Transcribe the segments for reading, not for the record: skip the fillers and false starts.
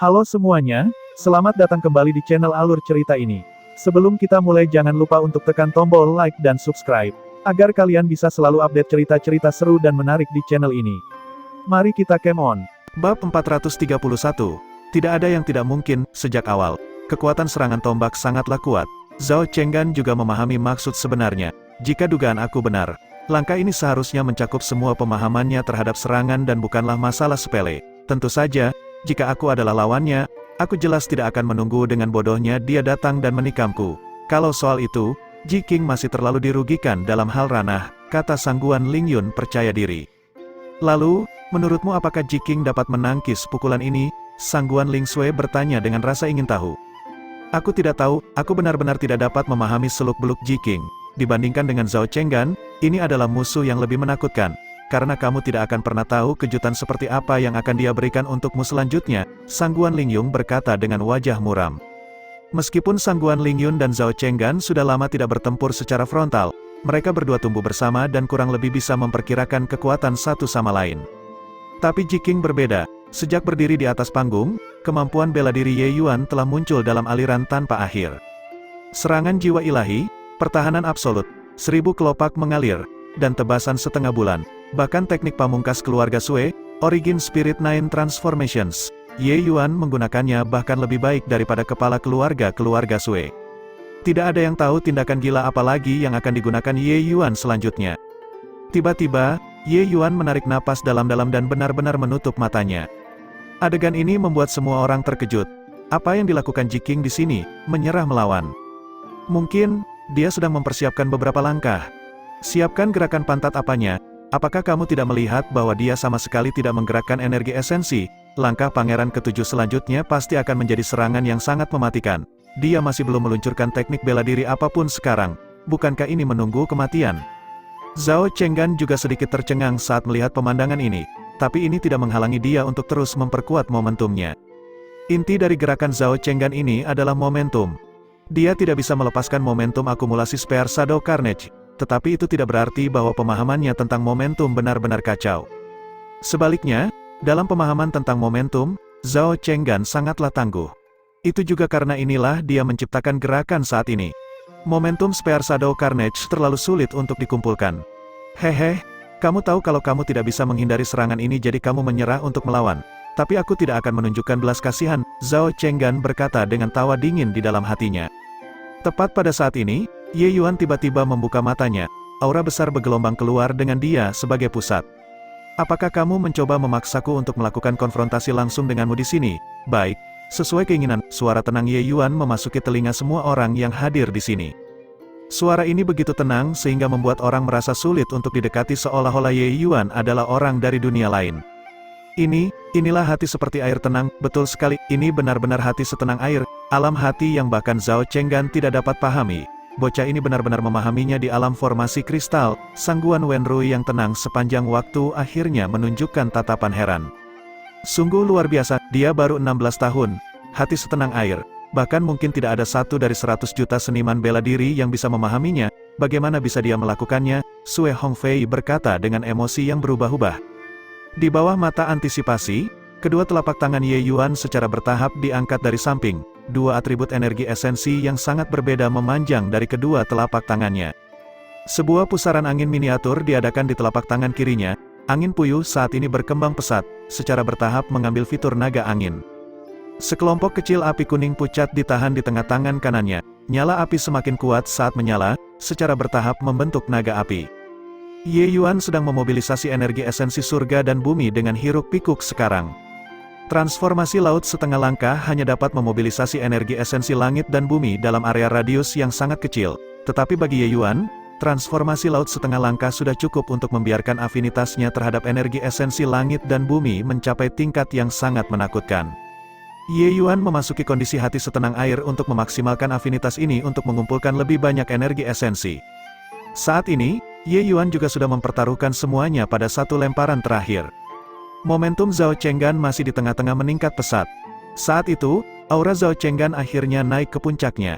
Halo semuanya, selamat datang kembali di channel Alur Cerita ini. Sebelum kita mulai jangan lupa untuk tekan tombol like dan subscribe, agar kalian bisa selalu update cerita-cerita seru dan menarik di channel ini. Mari kita game on. Bab 431. Tidak ada yang tidak mungkin, sejak awal. Kekuatan serangan tombak sangatlah kuat. Zhao Chenggan juga memahami maksud sebenarnya. Jika dugaan aku benar, langkah ini seharusnya mencakup semua pemahamannya terhadap serangan dan bukanlah masalah sepele. Tentu saja, jika aku adalah lawannya, aku jelas tidak akan menunggu dengan bodohnya dia datang dan menikamku. Kalau soal itu, Ji Qing masih terlalu dirugikan dalam hal ranah, kata Sangguan Ling Yun percaya diri. Lalu, menurutmu apakah Ji Qing dapat menangkis pukulan ini? Sangguan Ling Sui bertanya dengan rasa ingin tahu. Aku tidak tahu, aku benar-benar tidak dapat memahami seluk-beluk Ji Qing. Dibandingkan dengan Zhao Chenggan, ini adalah musuh yang lebih menakutkan. Karena kamu tidak akan pernah tahu kejutan seperti apa yang akan dia berikan untukmu selanjutnya, Sangguan Ling Yun berkata dengan wajah muram. Meskipun Sangguan Ling Yun dan Zhao Chenggan sudah lama tidak bertempur secara frontal, mereka berdua tumbuh bersama dan kurang lebih bisa memperkirakan kekuatan satu sama lain. Tapi Ji Qing berbeda. Sejak berdiri di atas panggung, kemampuan bela diri Ye Yuan telah muncul dalam aliran tanpa akhir. Serangan jiwa ilahi, pertahanan absolut, 1000 kelopak mengalir, dan tebasan setengah bulan. Bahkan teknik pamungkas keluarga Sui, Origin Spirit Nine Transformations, Ye Yuan menggunakannya bahkan lebih baik daripada kepala keluarga Sui. Tidak ada yang tahu tindakan gila apa lagi yang akan digunakan Ye Yuan selanjutnya. Tiba-tiba, Ye Yuan menarik napas dalam-dalam dan benar-benar menutup matanya. Adegan ini membuat semua orang terkejut. Apa yang dilakukan Ji Qing di sini? Menyerah melawan. Mungkin, dia sedang mempersiapkan beberapa langkah. Siapkan gerakan pantat apanya? Apakah kamu tidak melihat bahwa dia sama sekali tidak menggerakkan energi esensi? Langkah pangeran ketujuh selanjutnya pasti akan menjadi serangan yang sangat mematikan. Dia masih belum meluncurkan teknik bela diri apapun sekarang. Bukankah ini menunggu kematian? Zhao Chenggan juga sedikit tercengang saat melihat pemandangan ini. Tapi ini tidak menghalangi dia untuk terus memperkuat momentumnya. Inti dari gerakan Zhao Chenggan ini adalah momentum. Dia tidak bisa melepaskan momentum akumulasi Spear Shadow Carnage. Tetapi itu tidak berarti bahwa pemahamannya tentang momentum benar-benar kacau. Sebaliknya, dalam pemahaman tentang momentum, Zhao Chenggan sangatlah tangguh. Itu juga karena inilah dia menciptakan gerakan saat ini. Momentum Spear Shadow Carnage terlalu sulit untuk dikumpulkan. Hehe, kamu tahu kalau kamu tidak bisa menghindari serangan ini jadi kamu menyerah untuk melawan. Tapi aku tidak akan menunjukkan belas kasihan, Zhao Chenggan berkata dengan tawa dingin di dalam hatinya. Tepat pada saat ini, Ye Yuan tiba-tiba membuka matanya, aura besar bergelombang keluar dengan dia sebagai pusat. Apakah kamu mencoba memaksaku untuk melakukan konfrontasi langsung denganmu di sini? Baik, sesuai keinginan, suara tenang Ye Yuan memasuki telinga semua orang yang hadir di sini. Suara ini begitu tenang sehingga membuat orang merasa sulit untuk didekati seolah-olah Ye Yuan adalah orang dari dunia lain. Inilah hati seperti air tenang, betul sekali, ini benar-benar hati setenang air, alam hati yang bahkan Zhao Chenggan tidak dapat pahami. Bocah ini benar-benar memahaminya di alam formasi kristal. Sangguan Wenrui yang tenang sepanjang waktu akhirnya menunjukkan tatapan heran. Sungguh luar biasa, dia baru 16 tahun, hati setenang air. Bahkan mungkin tidak ada satu dari 100 juta seniman bela diri yang bisa memahaminya. Bagaimana bisa dia melakukannya? Sui Hongfei berkata dengan emosi yang berubah-ubah. Di bawah mata antisipasi, kedua telapak tangan Ye Yuan secara bertahap diangkat dari samping. Dua atribut energi esensi yang sangat berbeda memanjang dari kedua telapak tangannya. Sebuah pusaran angin miniatur diadakan di telapak tangan kirinya. Angin puyuh saat ini berkembang pesat, secara bertahap mengambil fitur naga angin. Sekelompok kecil api kuning pucat ditahan di tengah tangan kanannya. Nyala api semakin kuat saat menyala, secara bertahap membentuk naga api. Ye Yuan sedang memobilisasi energi esensi surga dan bumi dengan hiruk-pikuk sekarang. Transformasi laut setengah langkah hanya dapat memobilisasi energi esensi langit dan bumi dalam area radius yang sangat kecil. Tetapi bagi Ye Yuan, transformasi laut setengah langkah sudah cukup untuk membiarkan afinitasnya terhadap energi esensi langit dan bumi mencapai tingkat yang sangat menakutkan. Ye Yuan memasuki kondisi hati setenang air untuk memaksimalkan afinitas ini untuk mengumpulkan lebih banyak energi esensi. Saat ini, Ye Yuan juga sudah mempertaruhkan semuanya pada satu lemparan terakhir. Momentum Zhao Chenggan masih di tengah-tengah meningkat pesat. Saat itu, aura Zhao Chenggan akhirnya naik ke puncaknya.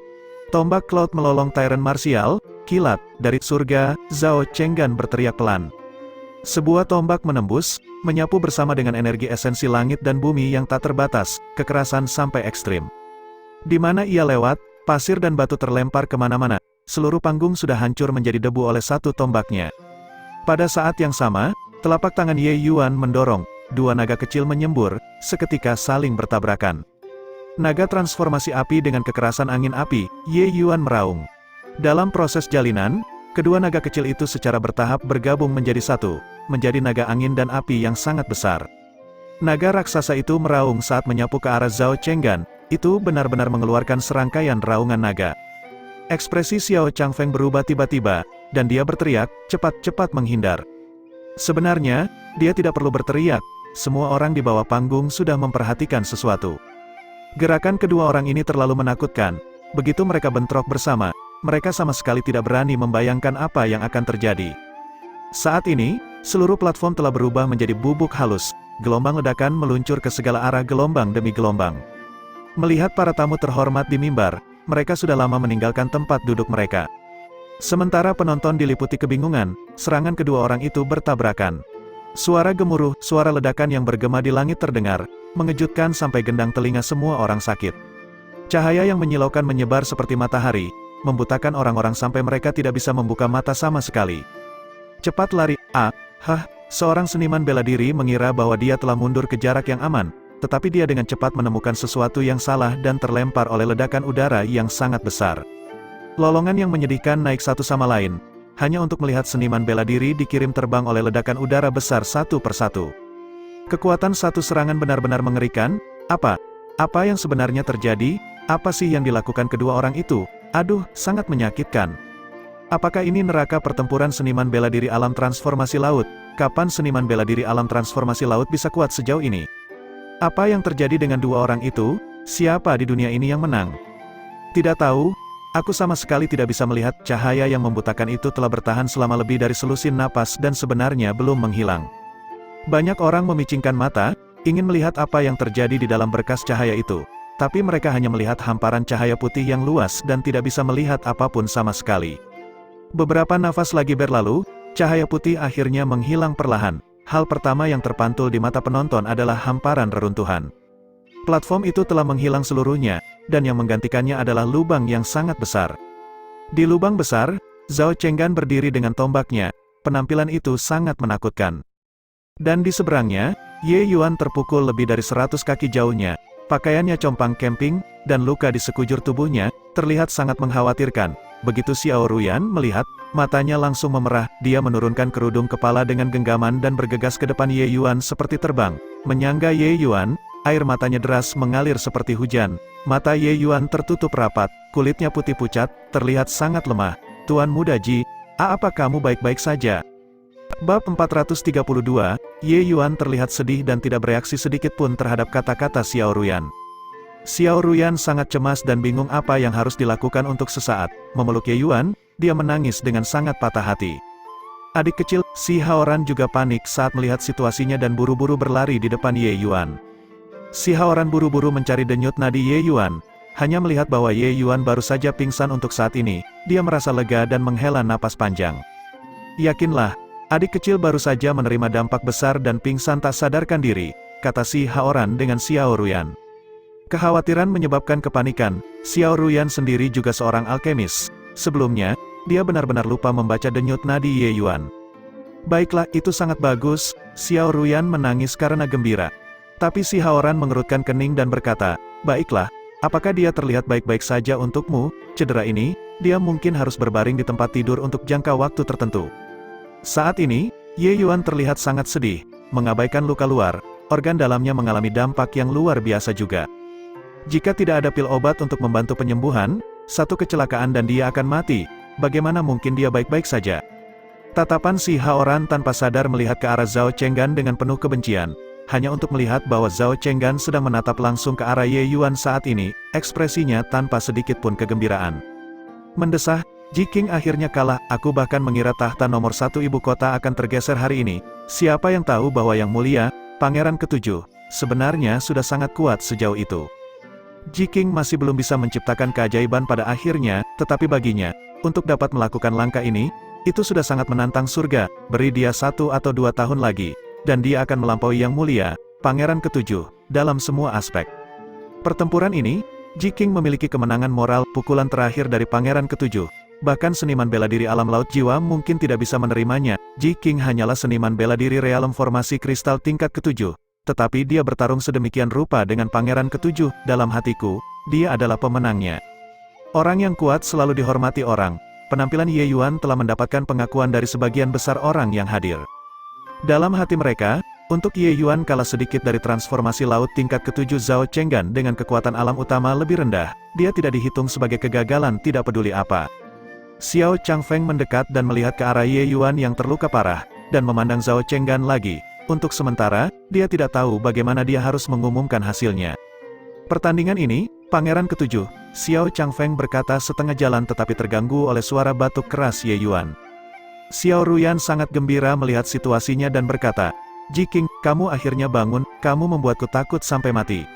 Tombak Cloud melolong Tyrant Martial, kilat, dari surga, Zhao Chenggan berteriak pelan. Sebuah tombak menembus, menyapu bersama dengan energi esensi langit dan bumi yang tak terbatas, kekerasan sampai ekstrim. Di mana ia lewat, pasir dan batu terlempar kemana-mana, seluruh panggung sudah hancur menjadi debu oleh satu tombaknya. Pada saat yang sama, telapak tangan Ye Yuan mendorong, dua naga kecil menyembur, seketika saling bertabrakan. Naga transformasi api dengan kekerasan angin api, Ye Yuan meraung. Dalam proses jalinan, kedua naga kecil itu secara bertahap bergabung menjadi satu, menjadi naga angin dan api yang sangat besar. Naga raksasa itu meraung saat menyapu ke arah Zhao Chenggan, itu benar-benar mengeluarkan serangkaian raungan naga. Ekspresi Xiao Changfeng berubah tiba-tiba, dan dia berteriak, cepat-cepat menghindar. Sebenarnya, dia tidak perlu berteriak, semua orang di bawah panggung sudah memperhatikan sesuatu. Gerakan kedua orang ini terlalu menakutkan, begitu mereka bentrok bersama, mereka sama sekali tidak berani membayangkan apa yang akan terjadi. Saat ini, seluruh platform telah berubah menjadi bubuk halus, gelombang ledakan meluncur ke segala arah gelombang demi gelombang. Melihat para tamu terhormat di mimbar, mereka sudah lama meninggalkan tempat duduk mereka. Sementara penonton diliputi kebingungan, serangan kedua orang itu bertabrakan. Suara gemuruh, suara ledakan yang bergema di langit terdengar, mengejutkan sampai gendang telinga semua orang sakit. Cahaya yang menyilaukan menyebar seperti matahari, membutakan orang-orang sampai mereka tidak bisa membuka mata sama sekali. Cepat lari, seorang seniman bela diri mengira bahwa dia telah mundur ke jarak yang aman, tetapi dia dengan cepat menemukan sesuatu yang salah dan terlempar oleh ledakan udara yang sangat besar. Lolongan yang menyedihkan naik satu sama lain, hanya untuk melihat seniman bela diri dikirim terbang oleh ledakan udara besar satu persatu. Kekuatan satu serangan benar-benar mengerikan. Apa yang sebenarnya terjadi? Apa sih yang dilakukan kedua orang itu? Aduh, sangat menyakitkan. Apakah ini neraka pertempuran seniman bela diri alam transformasi laut? Kapan seniman bela diri alam transformasi laut bisa kuat sejauh ini? Apa yang terjadi dengan dua orang itu? Siapa di dunia ini yang menang? Tidak tahu, aku sama sekali tidak bisa melihat. Cahaya yang membutakan itu telah bertahan selama lebih dari selusin napas dan sebenarnya belum menghilang. Banyak orang memicingkan mata, ingin melihat apa yang terjadi di dalam berkas cahaya itu. Tapi mereka hanya melihat hamparan cahaya putih yang luas dan tidak bisa melihat apapun sama sekali. Beberapa nafas lagi berlalu, cahaya putih akhirnya menghilang perlahan. Hal pertama yang terpantul di mata penonton adalah hamparan reruntuhan. Platform itu telah menghilang seluruhnya, dan yang menggantikannya adalah lubang yang sangat besar. Di lubang besar, Zhao Chenggan berdiri dengan tombaknya, penampilan itu sangat menakutkan. Dan di seberangnya, Ye Yuan terpukul lebih dari 100 kaki jauhnya, pakaiannya compang camping, dan luka di sekujur tubuhnya, terlihat sangat mengkhawatirkan. Begitu Xiao Ruyan melihat, matanya langsung memerah, dia menurunkan kerudung kepala dengan genggaman dan bergegas ke depan Ye Yuan seperti terbang. Menyangga Ye Yuan, air matanya deras mengalir seperti hujan. Mata Ye Yuan tertutup rapat, kulitnya putih pucat, terlihat sangat lemah. Tuan Muda Ji, apa kamu baik-baik saja? Bab 432, Ye Yuan terlihat sedih dan tidak bereaksi sedikit pun terhadap kata-kata Xiao Ruyan. Xiao Ruyan sangat cemas dan bingung apa yang harus dilakukan untuk sesaat. Memeluk Ye Yuan, dia menangis dengan sangat patah hati. Adik kecil, Si Haoran juga panik saat melihat situasinya dan buru-buru berlari di depan Ye Yuan. Si Haoran buru-buru mencari denyut nadi Ye Yuan. Hanya melihat bahwa Ye Yuan baru saja pingsan untuk saat ini, dia merasa lega dan menghela napas panjang. Yakinlah, adik kecil baru saja menerima dampak besar dan pingsan tak sadarkan diri, kata Si Haoran dengan Xiao Ruyan. Kekhawatiran menyebabkan kepanikan. Xiao Ruyan sendiri juga seorang alkemis. Sebelumnya, dia benar-benar lupa membaca denyut nadi Ye Yuan. Baiklah, itu sangat bagus. Xiao Ruyan menangis karena gembira. Tapi Si Haoran mengerutkan kening dan berkata, baiklah, apakah dia terlihat baik-baik saja untukmu? Cedera ini, dia mungkin harus berbaring di tempat tidur untuk jangka waktu tertentu. Saat ini, Ye Yuan terlihat sangat sedih, mengabaikan luka luar, organ dalamnya mengalami dampak yang luar biasa juga. Jika tidak ada pil obat untuk membantu penyembuhan, satu kecelakaan dan dia akan mati. Bagaimana mungkin dia baik-baik saja? Tatapan Si Haoran tanpa sadar melihat ke arah Zhao Chenggan dengan penuh kebencian. Hanya untuk melihat bahwa Zhao Chenggan sedang menatap langsung ke arah Ye Yuan saat ini, ekspresinya tanpa sedikit pun kegembiraan. Mendesah, Jiking akhirnya kalah, aku bahkan mengira tahta nomor 1 ibu kota akan tergeser hari ini. Siapa yang tahu bahwa Yang Mulia, Pangeran ke-7, sebenarnya sudah sangat kuat sejauh itu. Jiking masih belum bisa menciptakan keajaiban pada akhirnya, tetapi baginya, untuk dapat melakukan langkah ini, Itu sudah sangat menantang surga, beri dia 1 atau 2 tahun lagi, dan dia akan melampaui Yang Mulia, Pangeran Ketujuh, dalam semua aspek. Pertempuran ini, Ji King memiliki kemenangan moral, pukulan terakhir dari Pangeran Ketujuh. Bahkan seniman bela diri alam laut jiwa mungkin tidak bisa menerimanya. Ji King hanyalah seniman bela diri realem formasi kristal tingkat ketujuh. Tetapi dia bertarung sedemikian rupa dengan Pangeran Ketujuh, dalam hatiku, dia adalah pemenangnya. Orang yang kuat selalu dihormati orang. Penampilan Ye Yuan telah mendapatkan pengakuan dari sebagian besar orang yang hadir. Dalam hati mereka, untuk Ye Yuan kalah sedikit dari transformasi laut tingkat ketujuh Zhao Chenggan dengan kekuatan alam utama lebih rendah, dia tidak dihitung sebagai kegagalan tidak peduli apa. Xiao Changfeng mendekat dan melihat ke arah Ye Yuan yang terluka parah, dan memandang Zhao Chenggan lagi. Untuk sementara, dia tidak tahu bagaimana dia harus mengumumkan hasilnya. Pertandingan ini, Pangeran Ketujuh, Xiao Changfeng berkata setengah jalan tetapi terganggu oleh suara batuk keras Ye Yuan. Xiao Ruyan sangat gembira melihat situasinya dan berkata, Ji King, kamu akhirnya bangun, kamu membuatku takut sampai mati.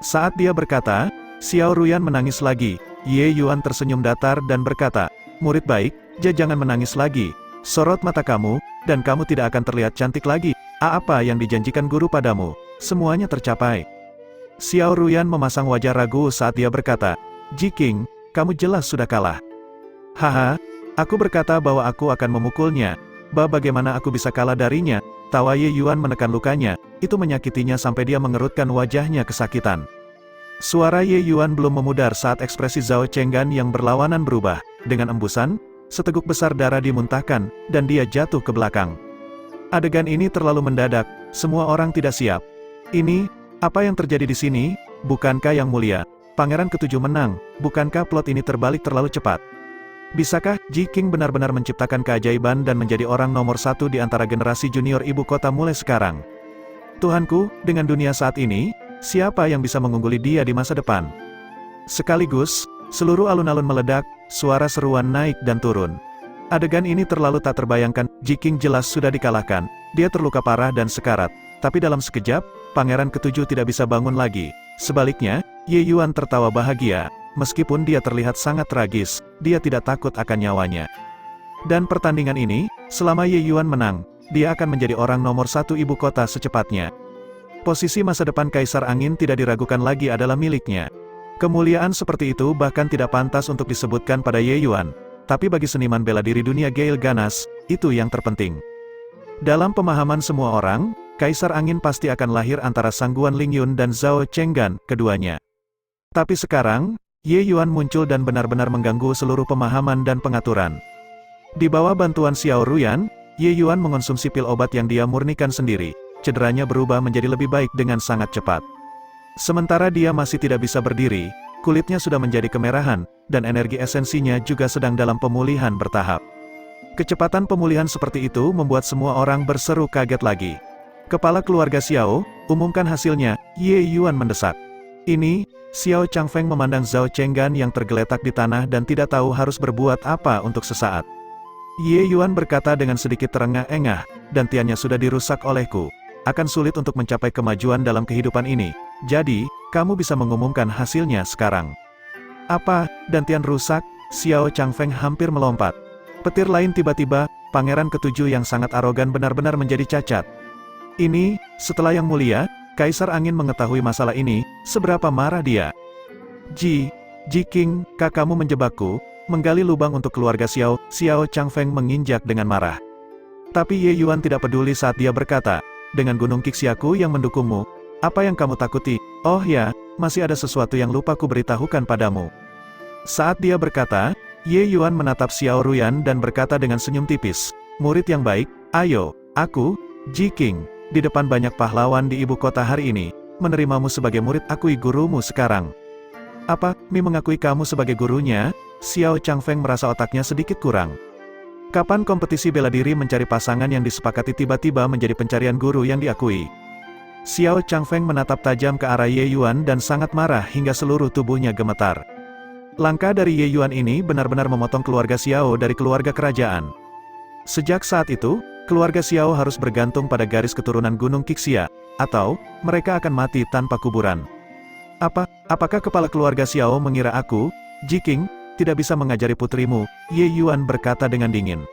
Saat dia berkata, Xiao Ruyan menangis lagi. Ye Yuan tersenyum datar dan berkata, murid baik, jangan menangis lagi. Sorot mata kamu, dan kamu tidak akan terlihat cantik lagi. Apa yang dijanjikan guru padamu, semuanya tercapai. Xiao Ruyan memasang wajah ragu saat dia berkata, Ji King, kamu jelas sudah kalah. Haha, aku berkata bahwa aku akan memukulnya. Bagaimana aku bisa kalah darinya? Tawa Ye Yuan menekan lukanya, itu menyakitinya sampai dia mengerutkan wajahnya kesakitan. Suara Ye Yuan belum memudar saat ekspresi Zhao Chenggan yang berlawanan berubah. Dengan embusan, seteguk besar darah dimuntahkan, dan dia jatuh ke belakang. Adegan ini terlalu mendadak, semua orang tidak siap. Ini, apa yang terjadi di sini? Bukankah Yang Mulia, Pangeran Ketujuh menang? Bukankah plot ini terbalik terlalu cepat? Bisakah Ji King benar-benar menciptakan keajaiban dan menjadi orang nomor 1 di antara generasi junior ibu kota mulai sekarang? Tuhanku, dengan dunia saat ini, siapa yang bisa mengungguli dia di masa depan? Sekaligus, seluruh alun-alun meledak, suara seruan naik dan turun. Adegan ini terlalu tak terbayangkan, Ji King jelas sudah dikalahkan, dia terluka parah dan sekarat, tapi dalam sekejap, Pangeran Ketujuh tidak bisa bangun lagi. Sebaliknya, Ye Yuan tertawa bahagia, meskipun dia terlihat sangat tragis, dia tidak takut akan nyawanya. Dan pertandingan ini, selama Ye Yuan menang, dia akan menjadi orang nomor 1 ibu kota secepatnya. Posisi masa depan Kaisar Angin tidak diragukan lagi adalah miliknya. Kemuliaan seperti itu bahkan tidak pantas untuk disebutkan pada Ye Yuan. Tapi bagi seniman bela diri dunia Gale Ganas, itu yang terpenting. Dalam pemahaman semua orang, Kaisar Angin pasti akan lahir antara Sangguan Lingyun dan Zhao Chenggan, keduanya. Tapi sekarang, Ye Yuan muncul dan benar-benar mengganggu seluruh pemahaman dan pengaturan. Di bawah bantuan Xiao Ruyan, Ye Yuan mengonsumsi pil obat yang dia murnikan sendiri. Cederanya berubah menjadi lebih baik dengan sangat cepat. Sementara dia masih tidak bisa berdiri, kulitnya sudah menjadi kemerahan, dan energi esensinya juga sedang dalam pemulihan bertahap. Kecepatan pemulihan seperti itu membuat semua orang berseru kaget lagi. Kepala keluarga Xiao, umumkan hasilnya, Ye Yuan mendesak. Ini, Xiao Changfeng memandang Zhao Chenggan yang tergeletak di tanah dan tidak tahu harus berbuat apa untuk sesaat. Ye Yuan berkata dengan sedikit terengah-engah, dantiannya sudah dirusak olehku. Akan sulit untuk mencapai kemajuan dalam kehidupan ini. Jadi, kamu bisa mengumumkan hasilnya sekarang. Apa, dantian rusak? Xiao Changfeng hampir melompat. Petir lain tiba-tiba, Pangeran Ketujuh yang sangat arogan benar-benar menjadi cacat. Ini, setelah Yang Mulia, Kaisar Angin mengetahui masalah ini, seberapa marah dia. Ji King, kakakmu menjebakku, menggali lubang untuk keluarga Xiao. Xiao Changfeng menginjak dengan marah. Tapi Ye Yuan tidak peduli saat dia berkata, dengan Gunung Qixiaku yang mendukungmu, apa yang kamu takuti? Oh ya, masih ada sesuatu yang lupa ku beritahukan padamu. Saat dia berkata, Ye Yuan menatap Xiao Ruyan dan berkata dengan senyum tipis, murid yang baik, ayo, aku, Ji King, di depan banyak pahlawan di ibu kota hari ini, menerimamu sebagai murid, akui gurumu sekarang. Apa, Mi mengakui kamu sebagai gurunya? Xiao Changfeng merasa otaknya sedikit kurang. Kapan kompetisi bela diri mencari pasangan yang disepakati tiba-tiba menjadi pencarian guru yang diakui? Xiao Changfeng menatap tajam ke arah Ye Yuan dan sangat marah hingga seluruh tubuhnya gemetar. Langkah dari Ye Yuan ini benar-benar memotong keluarga Xiao dari keluarga kerajaan. Sejak saat itu, keluarga Xiao harus bergantung pada garis keturunan Gunung Qixia, atau mereka akan mati tanpa kuburan. Apakah kepala keluarga Xiao mengira aku, Ji King, tidak bisa mengajari putrimu? Ye Yuan berkata dengan dingin.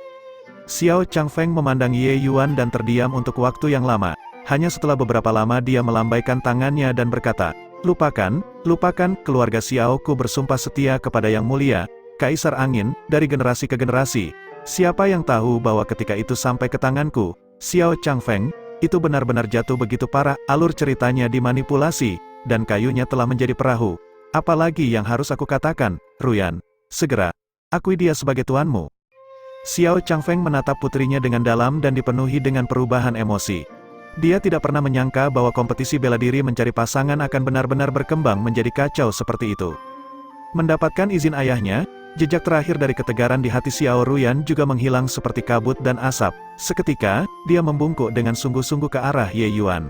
Xiao Changfeng memandang Ye Yuan dan terdiam untuk waktu yang lama. Hanya setelah beberapa lama dia melambaikan tangannya dan berkata, lupakan, keluarga Xiao ku bersumpah setia kepada Yang Mulia, Kaisar Angin, dari generasi ke generasi. Siapa yang tahu bahwa ketika itu sampai ke tanganku, Xiao Changfeng, itu benar-benar jatuh begitu parah, alur ceritanya dimanipulasi, dan kayunya telah menjadi perahu. Apalagi yang harus aku katakan, Ruyan? Segera, akui dia sebagai tuanmu. Xiao Changfeng menatap putrinya dengan dalam dan dipenuhi dengan perubahan emosi. Dia tidak pernah menyangka bahwa kompetisi bela diri mencari pasangan akan benar-benar berkembang menjadi kacau seperti itu. Mendapatkan izin ayahnya, jejak terakhir dari ketegaran di hati Xiao Ruyan juga menghilang seperti kabut dan asap. Seketika, dia membungkuk dengan sungguh-sungguh ke arah Ye Yuan.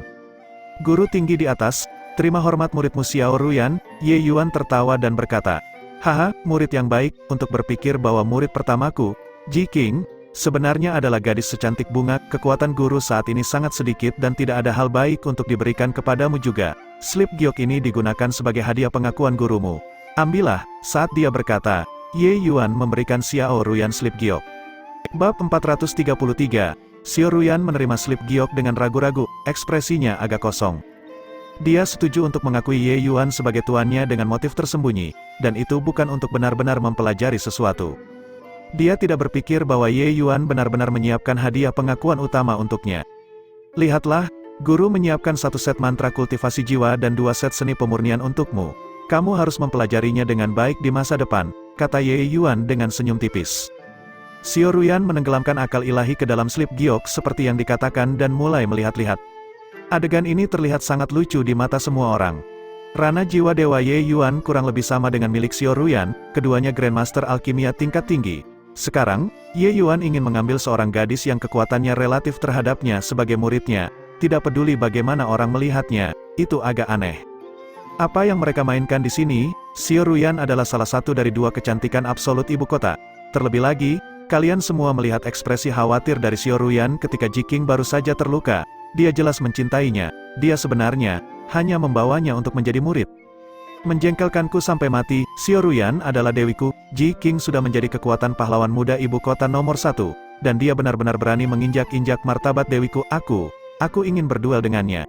Guru tinggi di atas, terima hormat muridmu Xiao Ruyan. Ye Yuan tertawa dan berkata, haha, murid yang baik, untuk berpikir bahwa murid pertamaku, Ji Qing, sebenarnya adalah gadis secantik bunga. Kekuatan guru saat ini sangat sedikit dan tidak ada hal baik untuk diberikan kepadamu juga. Slip giok ini digunakan sebagai hadiah pengakuan gurumu. Ambillah. Saat dia berkata, Ye Yuan memberikan Xiao Ruyan slip giok. Bab 433, Xiao Ruyan menerima slip giok dengan ragu-ragu, ekspresinya agak kosong. Dia setuju untuk mengakui Ye Yuan sebagai tuannya dengan motif tersembunyi, dan itu bukan untuk benar-benar mempelajari sesuatu. Dia tidak berpikir bahwa Ye Yuan benar-benar menyiapkan hadiah pengakuan utama untuknya. Lihatlah, guru menyiapkan 1 set mantra kultivasi jiwa dan 2 set seni pemurnian untukmu. Kamu harus mempelajarinya dengan baik di masa depan, kata Ye Yuan dengan senyum tipis. Xiao Ruyan menenggelamkan akal ilahi ke dalam slip giok seperti yang dikatakan dan mulai melihat-lihat. Adegan ini terlihat sangat lucu di mata semua orang. Rana jiwa Dewa Ye Yuan kurang lebih sama dengan milik Xiao Ruyan, keduanya Grandmaster Alkimia tingkat tinggi. Sekarang, Ye Yuan ingin mengambil seorang gadis yang kekuatannya relatif terhadapnya sebagai muridnya, tidak peduli bagaimana orang melihatnya, itu agak aneh. Apa yang mereka mainkan di sini, Xiao Ruyan adalah salah satu dari 2 kecantikan absolut ibu kota. Terlebih lagi, kalian semua melihat ekspresi khawatir dari Xiao Ruyan ketika Ji Qing baru saja terluka. Dia jelas mencintainya, dia sebenarnya hanya membawanya untuk menjadi murid. Menjengkelkanku sampai mati, Xiao Ruyan adalah dewiku. Ji Qing sudah menjadi kekuatan pahlawan muda ibu kota nomor 1, dan dia benar-benar berani menginjak-injak martabat dewiku. Aku ingin berduel dengannya.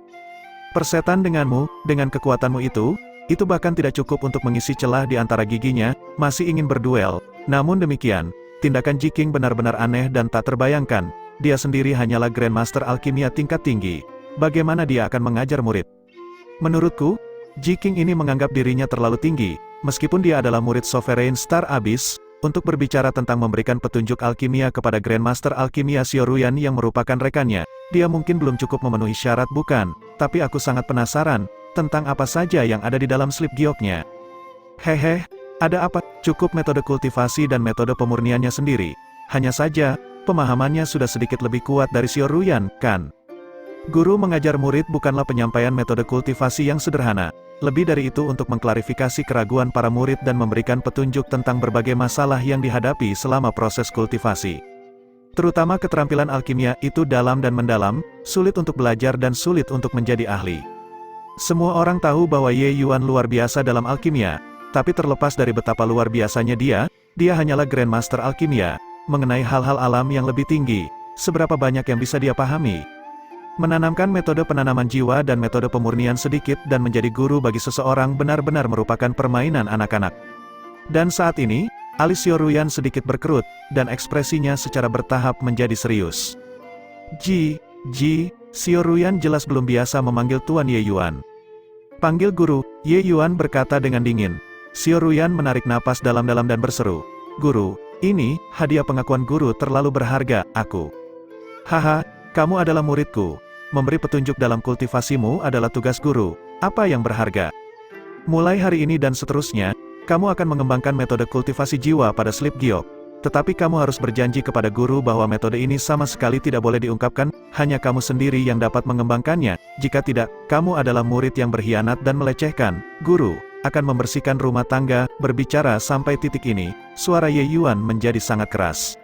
Persetan denganmu, dengan kekuatanmu itu bahkan tidak cukup untuk mengisi celah di antara giginya, masih ingin berduel. Namun demikian, tindakan Ji Qing benar-benar aneh dan tak terbayangkan. Dia sendiri hanyalah Grandmaster Alkimia tingkat tinggi. Bagaimana dia akan mengajar murid? Menurutku, Ji Qing ini menganggap dirinya terlalu tinggi, meskipun dia adalah murid Sovereign Star Abyss, untuk berbicara tentang memberikan petunjuk alkimia kepada Grandmaster Alkimia Xiao Ruyan yang merupakan rekannya. Dia mungkin belum cukup memenuhi syarat bukan? Tapi aku sangat penasaran, tentang apa saja yang ada di dalam slip gioknya. Hehe, ada apa? Cukup metode kultivasi dan metode pemurniannya sendiri. Hanya saja, pemahamannya sudah sedikit lebih kuat dari Xiao Ruyan, kan? Guru mengajar murid bukanlah penyampaian metode kultivasi yang sederhana. Lebih dari itu untuk mengklarifikasi keraguan para murid dan memberikan petunjuk tentang berbagai masalah yang dihadapi selama proses kultivasi. Terutama keterampilan alkimia itu dalam dan mendalam, sulit untuk belajar dan sulit untuk menjadi ahli. Semua orang tahu bahwa Ye Yuan luar biasa dalam alkimia, tapi terlepas dari betapa luar biasanya dia hanyalah Grandmaster Alkimia. Mengenai hal-hal alam yang lebih tinggi, seberapa banyak yang bisa dia pahami? Menanamkan metode penanaman jiwa dan metode pemurnian sedikit dan menjadi guru bagi seseorang benar-benar merupakan permainan anak-anak. Dan saat ini, alis Xiao Ruyan sedikit berkerut, dan ekspresinya secara bertahap menjadi serius. Xiao Ruyan jelas belum biasa memanggil Tuan Ye Yuan. Panggil guru, Ye Yuan berkata dengan dingin. Xiao Ruyan menarik napas dalam-dalam dan berseru, Guru, ini, hadiah pengakuan guru terlalu berharga, aku. Haha, kamu adalah muridku. Memberi petunjuk dalam kultivasimu adalah tugas guru. Apa yang berharga? Mulai hari ini dan seterusnya, kamu akan mengembangkan metode kultivasi jiwa pada slip giok. Tetapi kamu harus berjanji kepada guru bahwa metode ini sama sekali tidak boleh diungkapkan, hanya kamu sendiri yang dapat mengembangkannya. Jika tidak, kamu adalah murid yang berkhianat dan melecehkan. Guru akan membersihkan rumah tangga. Berbicara sampai titik ini, suara Ye Yuan menjadi sangat keras.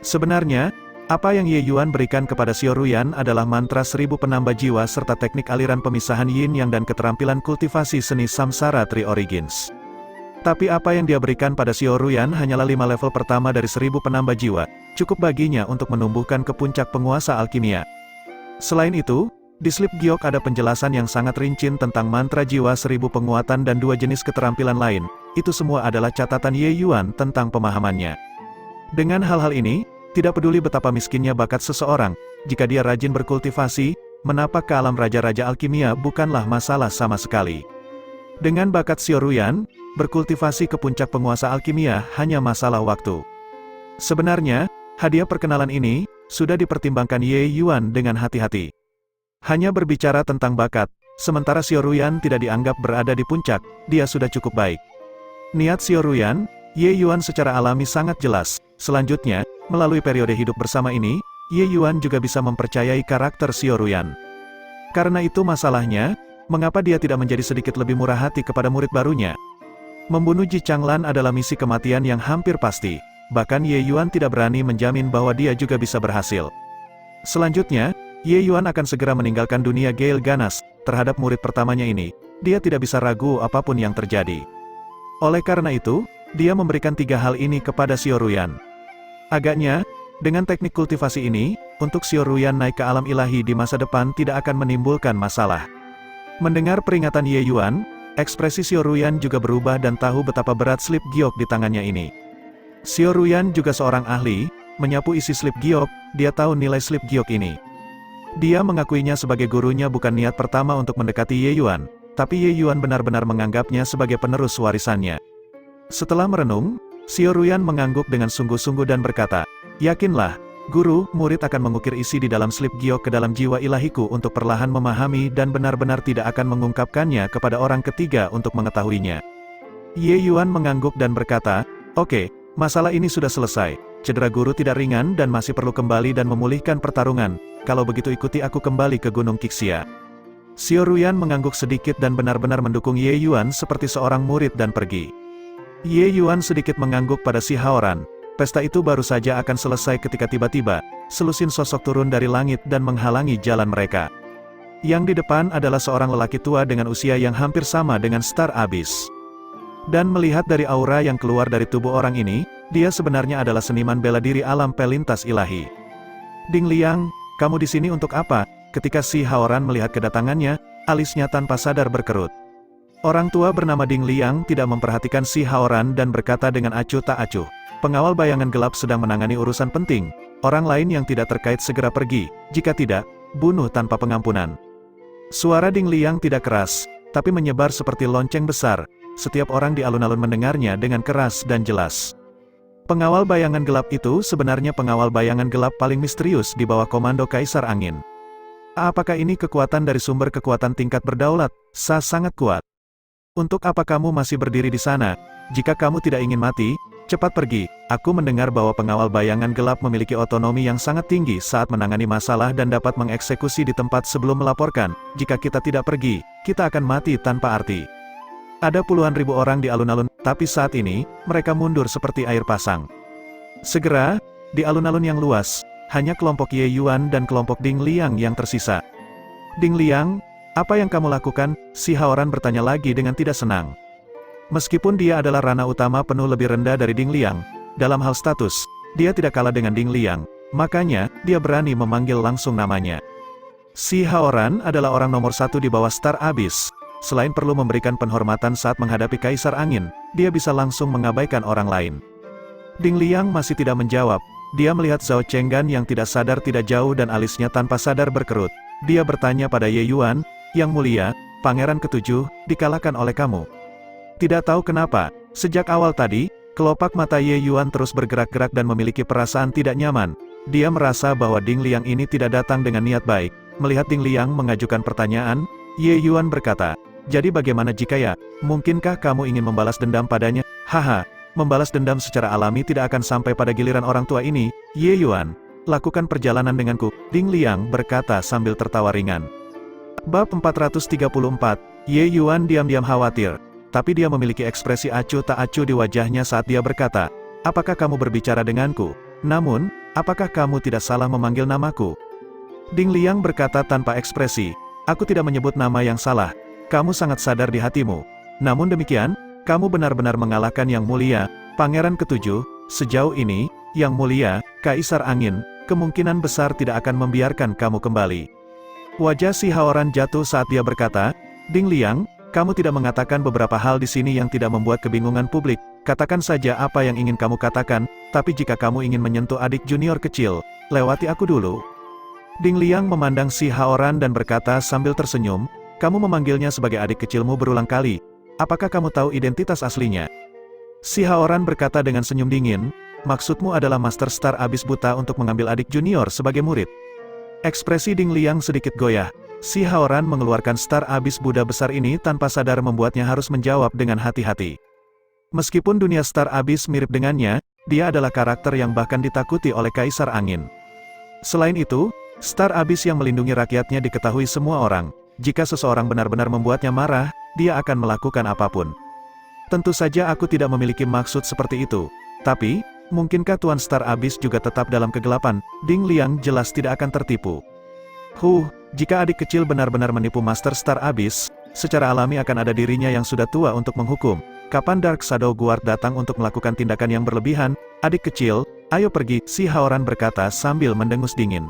Sebenarnya, apa yang Ye Yuan berikan kepada Xiao Ruyan adalah mantra 1000 penambah jiwa serta teknik aliran pemisahan yin yang dan keterampilan kultivasi seni Samsara Tree Origins. Tapi apa yang dia berikan pada Xiao Ruyan hanyalah 5 level pertama dari 1000 penambah jiwa, cukup baginya untuk menumbuhkan ke puncak penguasa alkimia. Selain itu, di slip giok ada penjelasan yang sangat rinci tentang mantra jiwa 1000 penguatan dan 2 jenis keterampilan lain, itu semua adalah catatan Ye Yuan tentang pemahamannya. Dengan hal-hal ini, tidak peduli betapa miskinnya bakat seseorang, jika dia rajin berkultivasi, menapak ke alam raja-raja alkimia bukanlah masalah sama sekali. Dengan bakat Xiao Ruyan, berkultivasi ke puncak penguasa alkimia hanya masalah waktu. Sebenarnya, hadiah perkenalan ini sudah dipertimbangkan Ye Yuan dengan hati-hati. Hanya berbicara tentang bakat, sementara Xiao Ruyan tidak dianggap berada di puncak, dia sudah cukup baik. Niat Xiao Ruyan, Ye Yuan secara alami sangat jelas. Selanjutnya, melalui periode hidup bersama ini, Ye Yuan juga bisa mempercayai karakter Xiao Ruyan. Karena itu masalahnya, mengapa dia tidak menjadi sedikit lebih murah hati kepada murid barunya? Membunuh Ji Changlan adalah misi kematian yang hampir pasti. Bahkan Ye Yuan tidak berani menjamin bahwa dia juga bisa berhasil. Selanjutnya, Ye Yuan akan segera meninggalkan dunia Gale Ganas. Terhadap murid pertamanya ini, dia tidak bisa ragu apapun yang terjadi. Oleh karena itu, dia memberikan 3 hal ini kepada Xiao Ruyan. Agaknya, dengan teknik kultivasi ini, untuk Xiao Ruyan naik ke alam ilahi di masa depan tidak akan menimbulkan masalah. Mendengar peringatan Ye Yuan, ekspresi Xiao Ruyan juga berubah dan tahu betapa berat slip giok di tangannya ini. Xiao Ruyan juga seorang ahli, menyapu isi slip giok, dia tahu nilai slip giok ini. Dia mengakuinya sebagai gurunya bukan niat pertama untuk mendekati Ye Yuan, tapi Ye Yuan benar-benar menganggapnya sebagai penerus warisannya. Setelah merenung, Xiao Ruyan mengangguk dengan sungguh-sungguh dan berkata, "Yakinlah, Guru, murid akan mengukir isi di dalam slip giok ke dalam jiwa ilahiku untuk perlahan memahami dan benar-benar tidak akan mengungkapkannya kepada orang ketiga untuk mengetahuinya." Ye Yuan mengangguk dan berkata, "Oke, masalah ini sudah selesai. Cedera guru tidak ringan dan masih perlu kembali dan memulihkan pertarungan. Kalau begitu ikuti aku kembali ke Gunung Qixia." Xiao Ruyan mengangguk sedikit dan benar-benar mendukung Ye Yuan seperti seorang murid dan pergi. Ye Yuan sedikit mengangguk pada si Haoran. Pesta itu baru saja akan selesai ketika tiba-tiba, selusin sosok turun dari langit dan menghalangi jalan mereka. Yang di depan adalah seorang lelaki tua dengan usia yang hampir sama dengan Star Abyss. Dan melihat dari aura yang keluar dari tubuh orang ini, dia sebenarnya adalah seniman bela diri alam pelintas ilahi. "Ding Liang, kamu di sini untuk apa?" Ketika si Haoran melihat kedatangannya, alisnya tanpa sadar berkerut. Orang tua bernama Ding Liang tidak memperhatikan si Haoran dan berkata dengan acuh tak acuh, "Pengawal bayangan gelap sedang menangani urusan penting. Orang lain yang tidak terkait segera pergi, jika tidak, bunuh tanpa pengampunan." Suara Ding Liang tidak keras, tapi menyebar seperti lonceng besar. Setiap orang di alun-alun mendengarnya dengan keras dan jelas. Pengawal bayangan gelap itu sebenarnya pengawal bayangan gelap paling misterius di bawah komando Kaisar Angin. Apakah ini kekuatan dari sumber kekuatan tingkat berdaulat? Sangat kuat. Untuk apa kamu masih berdiri di sana? Jika kamu tidak ingin mati, cepat pergi. Aku mendengar bahwa pengawal bayangan gelap memiliki otonomi yang sangat tinggi saat menangani masalah dan dapat mengeksekusi di tempat sebelum melaporkan. Jika kita tidak pergi, kita akan mati tanpa arti. Ada puluhan ribu orang di alun-alun, tapi saat ini, mereka mundur seperti air pasang. Segera, di alun-alun yang luas, hanya kelompok Ye Yuan dan kelompok Ding Liang yang tersisa. "Ding Liang, apa yang kamu lakukan?" Si Haoran bertanya lagi dengan tidak senang. Meskipun dia adalah rana utama penuh lebih rendah dari Ding Liang, dalam hal status, dia tidak kalah dengan Ding Liang, makanya, dia berani memanggil langsung namanya. Si Haoran adalah orang nomor 1 di bawah Star Abyss. Selain perlu memberikan penghormatan saat menghadapi Kaisar Angin, dia bisa langsung mengabaikan orang lain. Ding Liang masih tidak menjawab. Dia melihat Zhao Chenggan yang tidak sadar tidak jauh dan alisnya tanpa sadar berkerut. Dia bertanya pada Ye Yuan, "Yang mulia, Pangeran ke-7, dikalahkan oleh kamu." Tidak tahu kenapa, sejak awal tadi, kelopak mata Ye Yuan terus bergerak-gerak dan memiliki perasaan tidak nyaman. Dia merasa bahwa Ding Liang ini tidak datang dengan niat baik. Melihat Ding Liang mengajukan pertanyaan, Ye Yuan berkata, "Jadi bagaimana jika ya, mungkinkah kamu ingin membalas dendam padanya?" "Haha, membalas dendam secara alami tidak akan sampai pada giliran orang tua ini, Ye Yuan. Lakukan perjalanan denganku," Ding Liang berkata sambil tertawa ringan. Bab 434, Ye Yuan diam-diam khawatir, tapi dia memiliki ekspresi acuh tak acuh di wajahnya saat dia berkata, "Apakah kamu berbicara denganku? Namun, apakah kamu tidak salah memanggil namaku?" Ding Liang berkata tanpa ekspresi, "Aku tidak menyebut nama yang salah. Kamu sangat sadar di hatimu. Namun demikian, kamu benar-benar mengalahkan Yang Mulia, Pangeran Ketujuh. Sejauh ini, Yang Mulia, Kaisar Angin, kemungkinan besar tidak akan membiarkan kamu kembali." Wajah Si Haoran jatuh saat dia berkata, "Ding Liang, kamu tidak mengatakan beberapa hal di sini yang tidak membuat kebingungan publik. Katakan saja apa yang ingin kamu katakan, tapi jika kamu ingin menyentuh adik junior kecil, lewati aku dulu." Ding Liang memandang Si Haoran dan berkata sambil tersenyum, "Kamu memanggilnya sebagai adik kecilmu berulang kali. Apakah kamu tahu identitas aslinya?" Si Haoran berkata dengan senyum dingin, "Maksudmu adalah Master Star Abyss buta untuk mengambil adik junior sebagai murid?" Ekspresi Ding Liang sedikit goyah. Si Haoran mengeluarkan Star Abyss Buddha besar ini tanpa sadar membuatnya harus menjawab dengan hati-hati. Meskipun dunia Star Abyss mirip dengannya, dia adalah karakter yang bahkan ditakuti oleh Kaisar Angin. Selain itu, Star Abyss yang melindungi rakyatnya diketahui semua orang. Jika seseorang benar-benar membuatnya marah, dia akan melakukan apapun. Tentu saja aku tidak memiliki maksud seperti itu. Tapi, mungkinkah Tuan Star Abyss juga tetap dalam kegelapan? Ding Liang jelas tidak akan tertipu. Jika adik kecil benar-benar menipu Master Star Abyss, secara alami akan ada dirinya yang sudah tua untuk menghukum. Kapan Dark Shadow Guard datang untuk melakukan tindakan yang berlebihan? Adik kecil, ayo pergi, Si Haoran berkata sambil mendengus dingin.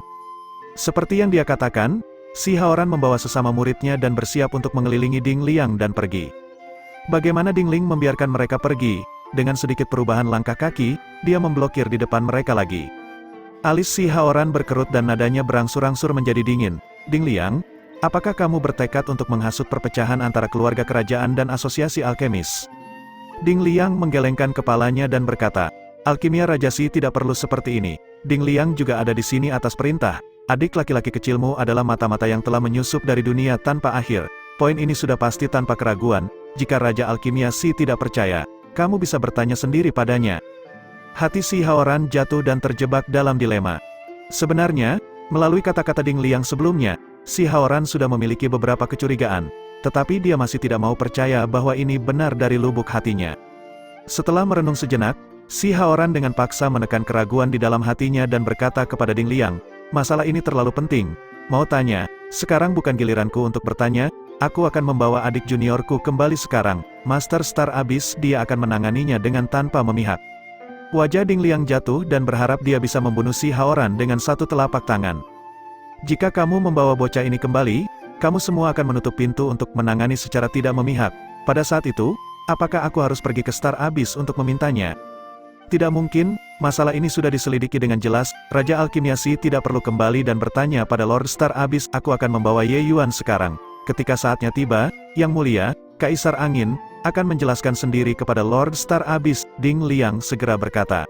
Seperti yang dia katakan, Si Haoran membawa sesama muridnya dan bersiap untuk mengelilingi Ding Liang dan pergi. Bagaimana Ding Liang membiarkan mereka pergi? Dengan sedikit perubahan langkah kaki, dia memblokir di depan mereka lagi. Alis Si Haoran berkerut dan nadanya berangsur-angsur menjadi dingin. "Ding Liang, apakah kamu bertekad untuk menghasut perpecahan antara keluarga kerajaan dan asosiasi alkemis?" Ding Liang menggelengkan kepalanya dan berkata, "Alkimia Rajasi tidak perlu seperti ini. Ding Liang juga ada di sini atas perintah. Adik laki-laki kecilmu adalah mata-mata yang telah menyusup dari dunia tanpa akhir. Poin ini sudah pasti tanpa keraguan. Jika Raja Alkimia Si tidak percaya, kamu bisa bertanya sendiri padanya." Hati Si Haoran jatuh dan terjebak dalam dilema. Sebenarnya, melalui kata-kata Ding Liang sebelumnya, Si Haoran sudah memiliki beberapa kecurigaan. Tetapi dia masih tidak mau percaya bahwa ini benar dari lubuk hatinya. Setelah merenung sejenak, Si Haoran dengan paksa menekan keraguan di dalam hatinya dan berkata kepada Ding Liang, "Masalah ini terlalu penting. Mau tanya, sekarang bukan giliranku untuk bertanya. Aku akan membawa adik juniorku kembali sekarang. Master Star Abyss dia akan menanganinya dengan tanpa memihak." Wajah Ding Liang jatuh dan berharap dia bisa membunuh Si Haoran dengan satu telapak tangan. "Jika kamu membawa bocah ini kembali, kamu semua akan menutup pintu untuk menangani secara tidak memihak. Pada saat itu, apakah aku harus pergi ke Star Abyss untuk memintanya?" "Tidak mungkin, masalah ini sudah diselidiki dengan jelas. Raja Alkimia Si tidak perlu kembali dan bertanya pada Lord Star Abyss. Aku akan membawa Ye Yuan sekarang. Ketika saatnya tiba, Yang Mulia, Kaisar Angin, akan menjelaskan sendiri kepada Lord Star Abyss." Ding Liang segera berkata,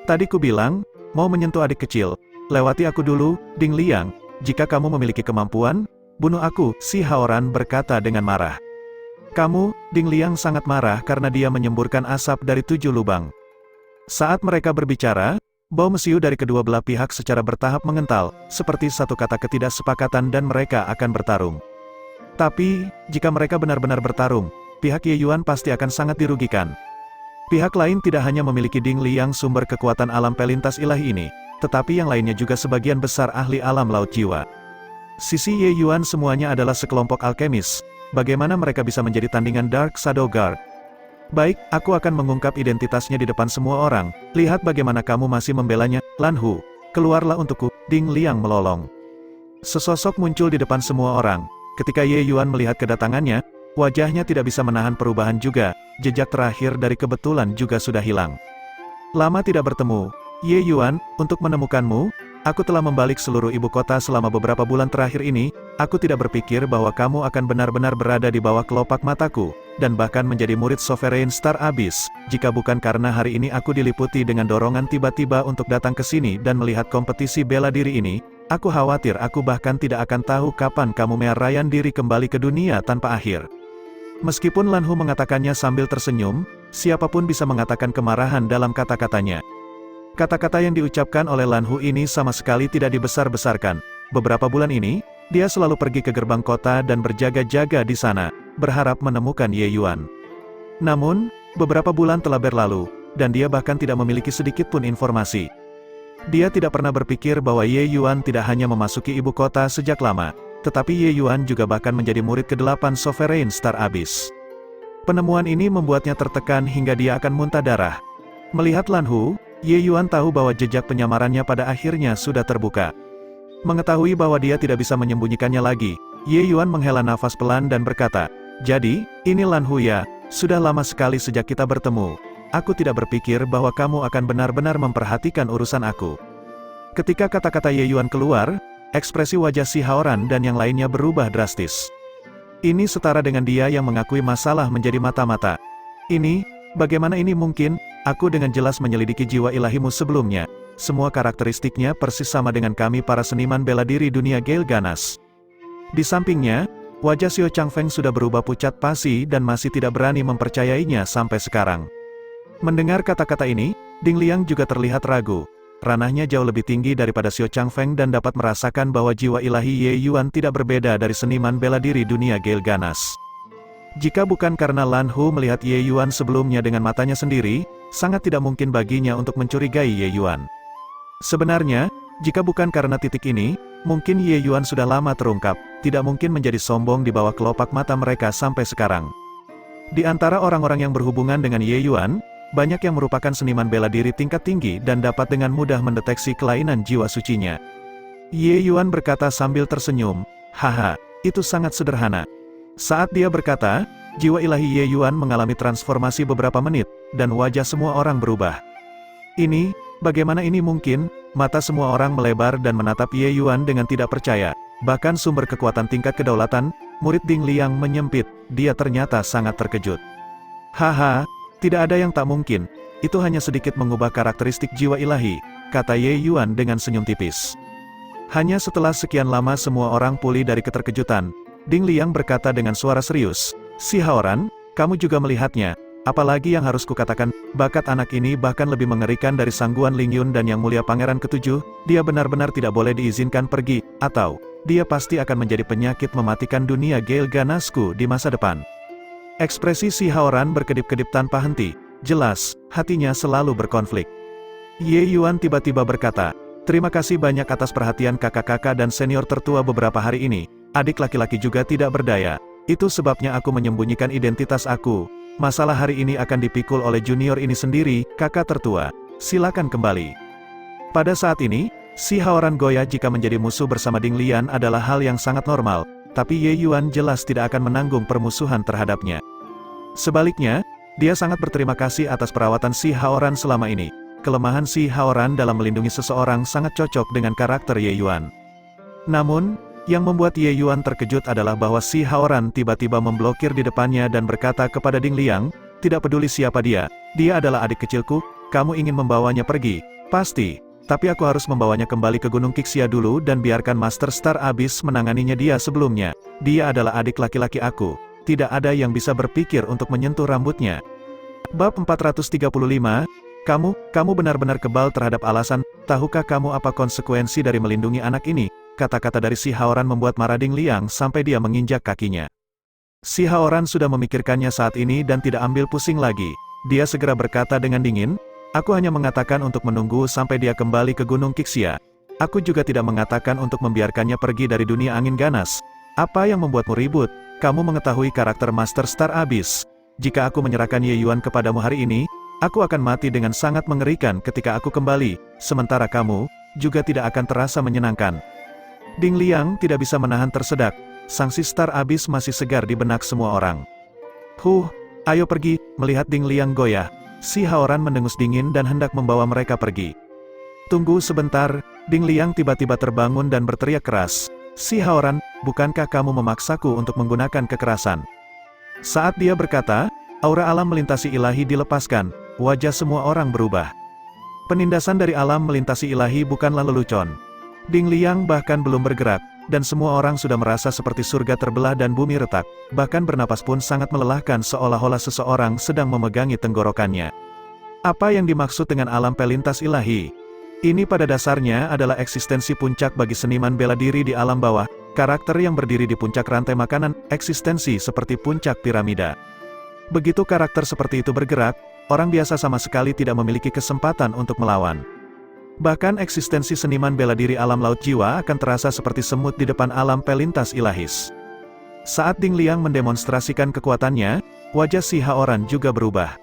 "Tadi ku bilang, mau menyentuh adik kecil. Lewati aku dulu, Ding Liang. Jika kamu memiliki kemampuan, bunuh aku." Si Haoran berkata dengan marah. "Kamu," Ding Liang sangat marah karena dia menyemburkan asap dari 7 lubang. Saat mereka berbicara, bau mesiu dari kedua belah pihak secara bertahap mengental, seperti satu kata ketidaksepakatan dan mereka akan bertarung. Tapi, jika mereka benar-benar bertarung, pihak Ye Yuan pasti akan sangat dirugikan. Pihak lain tidak hanya memiliki Ding Liang sumber kekuatan alam pelintas ilahi ini, tetapi yang lainnya juga sebagian besar ahli alam laut jiwa. Sisi Ye Yuan semuanya adalah sekelompok alkemis. Bagaimana mereka bisa menjadi tandingan Dark Shadow Guard? "Baik, aku akan mengungkap identitasnya di depan semua orang. Lihat bagaimana kamu masih membelanya, Lan Hu. Keluarlah untukku." Ding Liang melolong. Sesosok muncul di depan semua orang. Ketika Ye Yuan melihat kedatangannya, wajahnya tidak bisa menahan perubahan juga. Jejak terakhir dari kebetulan juga sudah hilang. "Lama tidak bertemu, Ye Yuan. Untuk menemukanmu, aku telah membalik seluruh ibu kota selama beberapa bulan terakhir ini. Aku tidak berpikir bahwa kamu akan benar-benar berada di bawah kelopak mataku, dan bahkan menjadi murid Sovereign Star Abyss. Jika bukan karena hari ini aku diliputi dengan dorongan tiba-tiba untuk datang ke sini dan melihat kompetisi bela diri ini, aku khawatir aku bahkan tidak akan tahu kapan kamu merayaan diri kembali ke dunia tanpa akhir." Meskipun Lan Hu mengatakannya sambil tersenyum, siapapun bisa mengatakan kemarahan dalam kata-katanya. Kata-kata yang diucapkan oleh Lan Hu ini sama sekali tidak dibesar-besarkan. Beberapa bulan ini, dia selalu pergi ke gerbang kota dan berjaga-jaga di sana, berharap menemukan Ye Yuan. Namun, beberapa bulan telah berlalu, dan dia bahkan tidak memiliki sedikit pun informasi. Dia tidak pernah berpikir bahwa Ye Yuan tidak hanya memasuki ibu kota sejak lama, tetapi Ye Yuan juga bahkan menjadi murid ke-8 Sovereign Star Abyss. Penemuan ini membuatnya tertekan hingga dia akan muntah darah. Melihat Lan Hu, Ye Yuan tahu bahwa jejak penyamarannya pada akhirnya sudah terbuka. Mengetahui bahwa dia tidak bisa menyembunyikannya lagi, Ye Yuan menghela nafas pelan dan berkata, "Jadi, ini Lan Hu ya, sudah lama sekali sejak kita bertemu. Aku tidak berpikir bahwa kamu akan benar-benar memperhatikan urusan aku." Ketika kata-kata Ye Yuan keluar, ekspresi wajah Si Haoran dan yang lainnya berubah drastis. Ini setara dengan dia yang mengakui masalah menjadi mata-mata. Bagaimana ini mungkin? Aku dengan jelas menyelidiki jiwa ilahimu sebelumnya. Semua karakteristiknya persis sama dengan kami para seniman bela diri dunia Gale Ganas. Di sampingnya, wajah Xiao Changfeng sudah berubah pucat pasi dan masih tidak berani mempercayainya sampai sekarang. Mendengar kata-kata ini, Ding Liang juga terlihat ragu. Ranahnya jauh lebih tinggi daripada Xiao Changfeng dan dapat merasakan bahwa jiwa ilahi Ye Yuan tidak berbeda dari seniman bela diri dunia Gale Ganas. Jika bukan karena Lan Hu melihat Ye Yuan sebelumnya dengan matanya sendiri, sangat tidak mungkin baginya untuk mencurigai Ye Yuan. Sebenarnya, jika bukan karena titik ini, mungkin Ye Yuan sudah lama terungkap, tidak mungkin menjadi sombong di bawah kelopak mata mereka sampai sekarang. Di antara orang-orang yang berhubungan dengan Ye Yuan, banyak yang merupakan seniman bela diri tingkat tinggi dan dapat dengan mudah mendeteksi kelainan jiwa sucinya. Ye Yuan berkata sambil tersenyum, "Haha, itu sangat sederhana." Saat dia berkata, jiwa ilahi Ye Yuan mengalami transformasi beberapa menit, dan wajah semua orang berubah. Bagaimana ini mungkin? Mata semua orang melebar dan menatap Ye Yuan dengan tidak percaya. Bahkan sumber kekuatan tingkat kedaulatan, murid Ding Liang menyempit, dia ternyata sangat terkejut. "Haha, tidak ada yang tak mungkin, itu hanya sedikit mengubah karakteristik jiwa ilahi," kata Ye Yuan dengan senyum tipis. Hanya setelah sekian lama semua orang pulih dari keterkejutan, Ding Liang berkata dengan suara serius, "Si Haoran, kamu juga melihatnya, apalagi yang harus kukatakan, bakat anak ini bahkan lebih mengerikan dari Sangguan Lingyun dan Yang Mulia Pangeran Ketujuh, dia benar-benar tidak boleh diizinkan pergi, atau, dia pasti akan menjadi penyakit mematikan dunia Gale Ganasku di masa depan." Ekspresi Si Haoran berkedip-kedip tanpa henti, jelas, hatinya selalu berkonflik. Ye Yuan tiba-tiba berkata, "Terima kasih banyak atas perhatian kakak-kakak dan senior tertua beberapa hari ini, adik laki-laki juga tidak berdaya, itu sebabnya aku menyembunyikan identitas aku. Masalah hari ini akan dipikul oleh junior ini sendiri, kakak tertua, silakan kembali." Pada saat ini, Si Haoran goyah jika menjadi musuh bersama Ding Liang adalah hal yang sangat normal, tapi Ye Yuan jelas tidak akan menanggung permusuhan terhadapnya. Sebaliknya, dia sangat berterima kasih atas perawatan Si Haoran selama ini. Kelemahan Si Haoran dalam melindungi seseorang sangat cocok dengan karakter Ye Yuan. Namun, yang membuat Ye Yuan terkejut adalah bahwa Si Haoran tiba-tiba memblokir di depannya dan berkata kepada Ding Liang, "Tidak peduli siapa dia adalah adik kecilku, kamu ingin membawanya pergi, pasti. Tapi aku harus membawanya kembali ke Gunung Qixia dulu dan biarkan Master Star Abyss menanganinya dia sebelumnya. Dia adalah adik laki-laki aku. Tidak ada yang bisa berpikir untuk menyentuh rambutnya." Bab 435, Kamu benar-benar kebal terhadap alasan, tahukah kamu apa konsekuensi dari melindungi anak ini? Kata-kata dari Si Haoran membuat marah Ding Liang sampai dia menginjak kakinya. Si Haoran sudah memikirkannya saat ini dan tidak ambil pusing lagi. Dia segera berkata dengan dingin, "Aku hanya mengatakan untuk menunggu sampai dia kembali ke Gunung Qixia. Aku juga tidak mengatakan untuk membiarkannya pergi dari dunia angin ganas. Apa yang membuatmu ribut? Kamu mengetahui karakter Master Star Abyss. Jika aku menyerahkan Ye Yuan kepadamu hari ini, aku akan mati dengan sangat mengerikan ketika aku kembali, sementara kamu, juga tidak akan terasa menyenangkan." Ding Liang tidak bisa menahan tersedak, sanksi Star Abyss masih segar di benak semua orang. Ayo pergi." Melihat Ding Liang goyah, Si Haoran mendengus dingin dan hendak membawa mereka pergi. "Tunggu sebentar." Ding Liang tiba-tiba terbangun dan berteriak keras, "Si Haoran, bukankah kamu memaksaku untuk menggunakan kekerasan?" Saat dia berkata, aura alam melintasi ilahi dilepaskan, wajah semua orang berubah. Penindasan dari alam melintasi ilahi bukanlah lelucon. Ding Liang bahkan belum bergerak, dan semua orang sudah merasa seperti surga terbelah dan bumi retak, bahkan bernapas pun sangat melelahkan seolah-olah seseorang sedang memegangi tenggorokannya. Apa yang dimaksud dengan alam pelintas ilahi? Ini pada dasarnya adalah eksistensi puncak bagi seniman bela diri di alam bawah, karakter yang berdiri di puncak rantai makanan, eksistensi seperti puncak piramida. Begitu karakter seperti itu bergerak, orang biasa sama sekali tidak memiliki kesempatan untuk melawan. Bahkan eksistensi seniman bela diri alam laut jiwa akan terasa seperti semut di depan alam pelintas ilahis. Saat Ding Liang mendemonstrasikan kekuatannya, wajah Si Haoran juga berubah.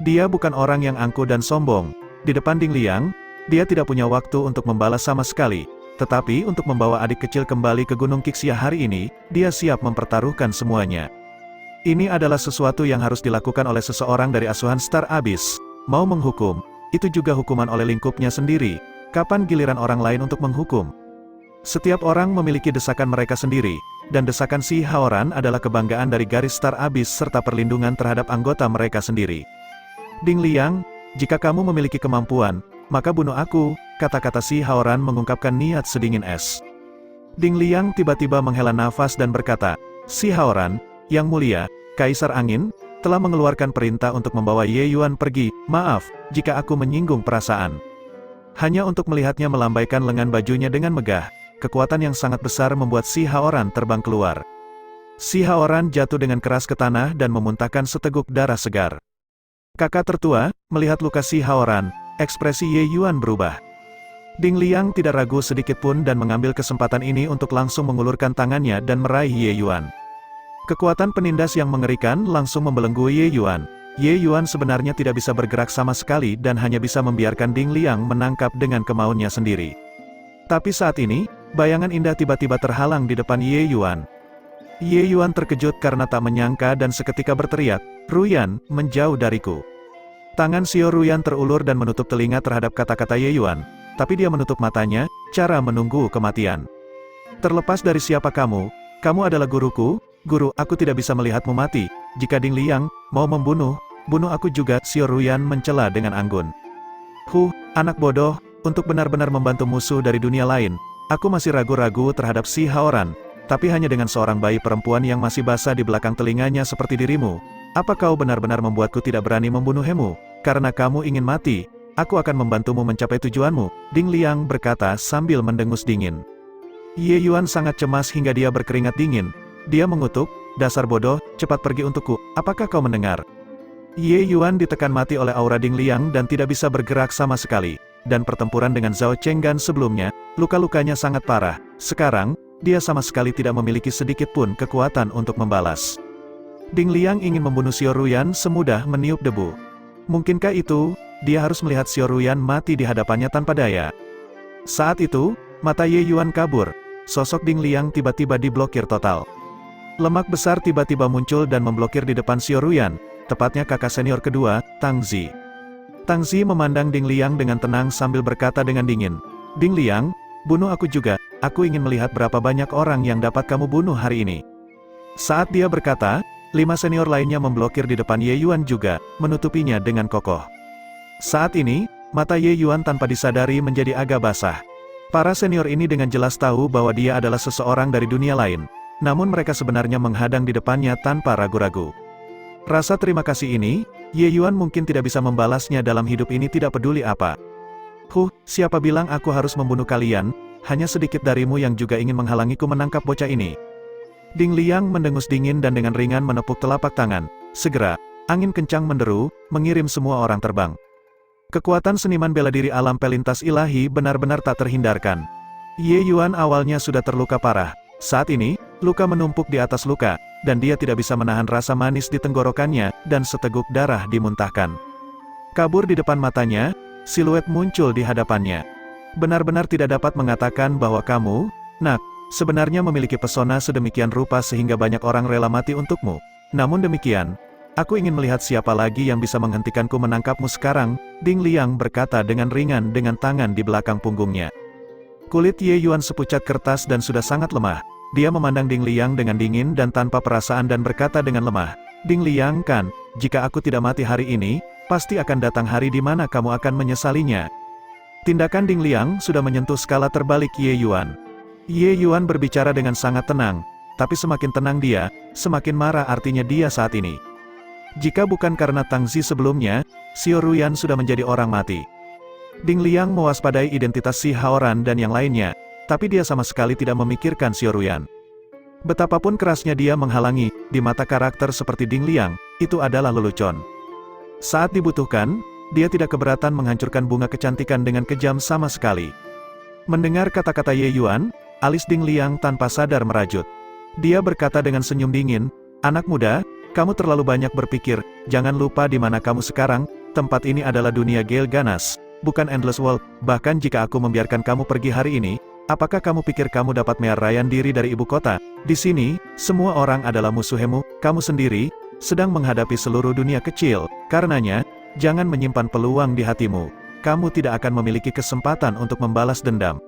Dia bukan orang yang angkuh dan sombong. Di depan Ding Liang, dia tidak punya waktu untuk membalas sama sekali. Tetapi untuk membawa adik kecil kembali ke Gunung Qixia hari ini, dia siap mempertaruhkan semuanya. Ini adalah sesuatu yang harus dilakukan oleh seseorang dari asuhan Star Abyss. Mau menghukum, itu juga hukuman oleh lingkupnya sendiri. Kapan giliran orang lain untuk menghukum? Setiap orang memiliki desakan mereka sendiri, dan desakan Si Haoran adalah kebanggaan dari garis Star Abyss serta perlindungan terhadap anggota mereka sendiri. Ding Liang, jika kamu memiliki kemampuan, maka bunuh aku, kata-kata Si Haoran mengungkapkan niat sedingin es. Ding Liang tiba-tiba menghela nafas dan berkata, Si Haoran, yang mulia, Kaisar Angin, telah mengeluarkan perintah untuk membawa Ye Yuan pergi. Maaf, jika aku menyinggung perasaan. Hanya untuk melihatnya melambaikan lengan bajunya dengan megah, kekuatan yang sangat besar membuat Si Haoran terbang keluar. Si Haoran jatuh dengan keras ke tanah dan memuntahkan seteguk darah segar. Kakak tertua, melihat luka Si Haoran, ekspresi Ye Yuan berubah. Ding Liang tidak ragu sedikit pun dan mengambil kesempatan ini untuk langsung mengulurkan tangannya dan meraih Ye Yuan. Kekuatan penindas yang mengerikan langsung membelenggu Ye Yuan. Ye Yuan sebenarnya tidak bisa bergerak sama sekali dan hanya bisa membiarkan Ding Liang menangkap dengan kemauannya sendiri. Tapi saat ini, bayangan indah tiba-tiba terhalang di depan Ye Yuan. Ye Yuan terkejut karena tak menyangka dan seketika berteriak, Ruyan, menjauh dariku. Tangan Xiao Ruyan terulur dan menutup telinga terhadap kata-kata Ye Yuan, tapi dia menutup matanya, cara menunggu kematian. Terlepas dari siapa kamu adalah guruku. Guru, aku tidak bisa melihatmu mati. Jika Ding Liang mau membunuh, bunuh aku juga. Xiao Ruyan mencela dengan anggun. Anak bodoh, untuk benar-benar membantu musuh dari dunia lain, aku masih ragu-ragu terhadap Si Haoran, tapi hanya dengan seorang bayi perempuan yang masih basah di belakang telinganya seperti dirimu. Apa kau benar-benar membuatku tidak berani membunuhmu? Karena kamu ingin mati, aku akan membantumu mencapai tujuanmu, Ding Liang berkata sambil mendengus dingin. Ye Yuan sangat cemas hingga dia berkeringat dingin. Dia mengutuk, dasar bodoh, cepat pergi untukku, apakah kau mendengar? Ye Yuan ditekan mati oleh aura Ding Liang dan tidak bisa bergerak sama sekali. Dan pertempuran dengan Zhao Chenggan sebelumnya, luka-lukanya sangat parah. Sekarang, dia sama sekali tidak memiliki sedikit pun kekuatan untuk membalas. Ding Liang ingin membunuh Xiao Ruyan semudah meniup debu. Mungkinkah itu, dia harus melihat Xiao Ruyan mati di hadapannya tanpa daya? Saat itu, mata Ye Yuan kabur. Sosok Ding Liang tiba-tiba diblokir total. Lemak besar tiba-tiba muncul dan memblokir di depan Xiao Ruyan, tepatnya kakak senior kedua, Tang Zi. Tang Zi memandang Ding Liang dengan tenang sambil berkata dengan dingin, Ding Liang, bunuh aku juga, aku ingin melihat berapa banyak orang yang dapat kamu bunuh hari ini. Saat dia berkata, 5 senior lainnya memblokir di depan Ye Yuan juga, menutupinya dengan kokoh. Saat ini, mata Ye Yuan tanpa disadari menjadi agak basah. Para senior ini dengan jelas tahu bahwa dia adalah seseorang dari dunia lain. Namun mereka sebenarnya menghadang di depannya tanpa ragu-ragu. Rasa terima kasih ini, Ye Yuan mungkin tidak bisa membalasnya dalam hidup ini tidak peduli apa. Siapa bilang aku harus membunuh kalian, hanya sedikit darimu yang juga ingin menghalangiku menangkap bocah ini. Ding Liang mendengus dingin dan dengan ringan menepuk telapak tangan. Segera, angin kencang menderu, mengirim semua orang terbang. Kekuatan seniman bela diri alam pelintas ilahi benar-benar tak terhindarkan. Ye Yuan awalnya sudah terluka parah. Saat ini, luka menumpuk di atas luka, dan dia tidak bisa menahan rasa manis di tenggorokannya, dan seteguk darah dimuntahkan. Kabur di depan matanya, siluet muncul di hadapannya. Benar-benar tidak dapat mengatakan bahwa kamu, Nak, sebenarnya memiliki pesona sedemikian rupa sehingga banyak orang rela mati untukmu. Namun demikian, aku ingin melihat siapa lagi yang bisa menghentikanku menangkapmu sekarang, Ding Liang berkata dengan ringan dengan tangan di belakang punggungnya. Kulit Ye Yuan sepucat kertas dan sudah sangat lemah. Dia memandang Ding Liang dengan dingin dan tanpa perasaan dan berkata dengan lemah, Ding Liang kan, jika aku tidak mati hari ini, pasti akan datang hari di mana kamu akan menyesalinya. Tindakan Ding Liang sudah menyentuh skala terbalik Ye Yuan. Ye Yuan berbicara dengan sangat tenang, tapi semakin tenang dia, semakin marah artinya dia saat ini. Jika bukan karena Tang Zi sebelumnya, Xiao Ruyan sudah menjadi orang mati. Ding Liang mewaspadai identitas Si Haoran dan yang lainnya, tapi dia sama sekali tidak memikirkan Xiao Ruyan. Betapapun kerasnya dia menghalangi, di mata karakter seperti Ding Liang, itu adalah lelucon. Saat dibutuhkan, dia tidak keberatan menghancurkan bunga kecantikan dengan kejam sama sekali. Mendengar kata-kata Ye Yuan, alis Ding Liang tanpa sadar merajut. Dia berkata dengan senyum dingin, anak muda, Kamu terlalu banyak berpikir, jangan lupa di mana kamu sekarang, tempat ini adalah dunia Gale Ganas, bukan Endless World. Bahkan jika aku membiarkan kamu pergi hari ini, apakah kamu pikir kamu dapat menyerahkan diri dari ibu kota? Di sini, semua orang adalah musuhmu, kamu sendiri, sedang menghadapi seluruh dunia kecil, karenanya, jangan menyimpan peluang di hatimu. Kamu tidak akan memiliki kesempatan untuk membalas dendam.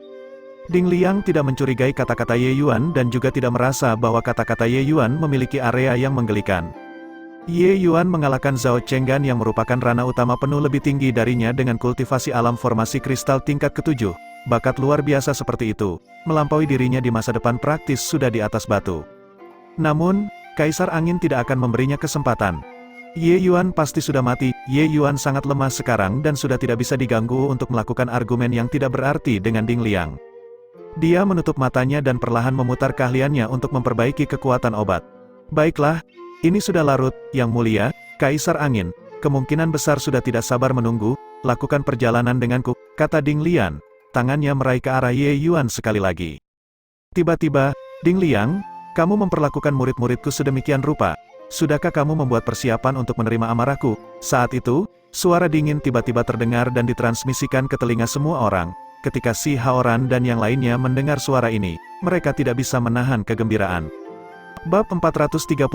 Ding Liang tidak mencurigai kata-kata Ye Yuan dan juga tidak merasa bahwa kata-kata Ye Yuan memiliki area yang menggelikan. Ye Yuan mengalahkan Zhao Chenggan yang merupakan rana utama penuh lebih tinggi darinya dengan kultivasi alam formasi kristal tingkat ke-7. Bakat luar biasa seperti itu, melampaui dirinya di masa depan praktis sudah di atas batu. Namun, Kaisar Angin tidak akan memberinya kesempatan. Ye Yuan pasti sudah mati. Ye Yuan sangat lemah sekarang dan sudah tidak bisa diganggu untuk melakukan argumen yang tidak berarti dengan Ding Liang. Dia menutup matanya dan perlahan memutar keahliannya untuk memperbaiki kekuatan obat. Baiklah, ini sudah larut, Yang Mulia, Kaisar Angin. Kemungkinan besar sudah tidak sabar menunggu, lakukan perjalanan denganku, kata Ding Liang. Tangannya meraih ke arah Ye Yuan sekali lagi. Tiba-tiba, Ding Liang, kamu memperlakukan murid-muridku sedemikian rupa. Sudahkah kamu membuat persiapan untuk menerima amarahku? Saat itu, suara dingin tiba-tiba terdengar dan ditransmisikan ke telinga semua orang. Ketika Si Haoran dan yang lainnya mendengar suara ini, mereka tidak bisa menahan kegembiraan. Bab 436,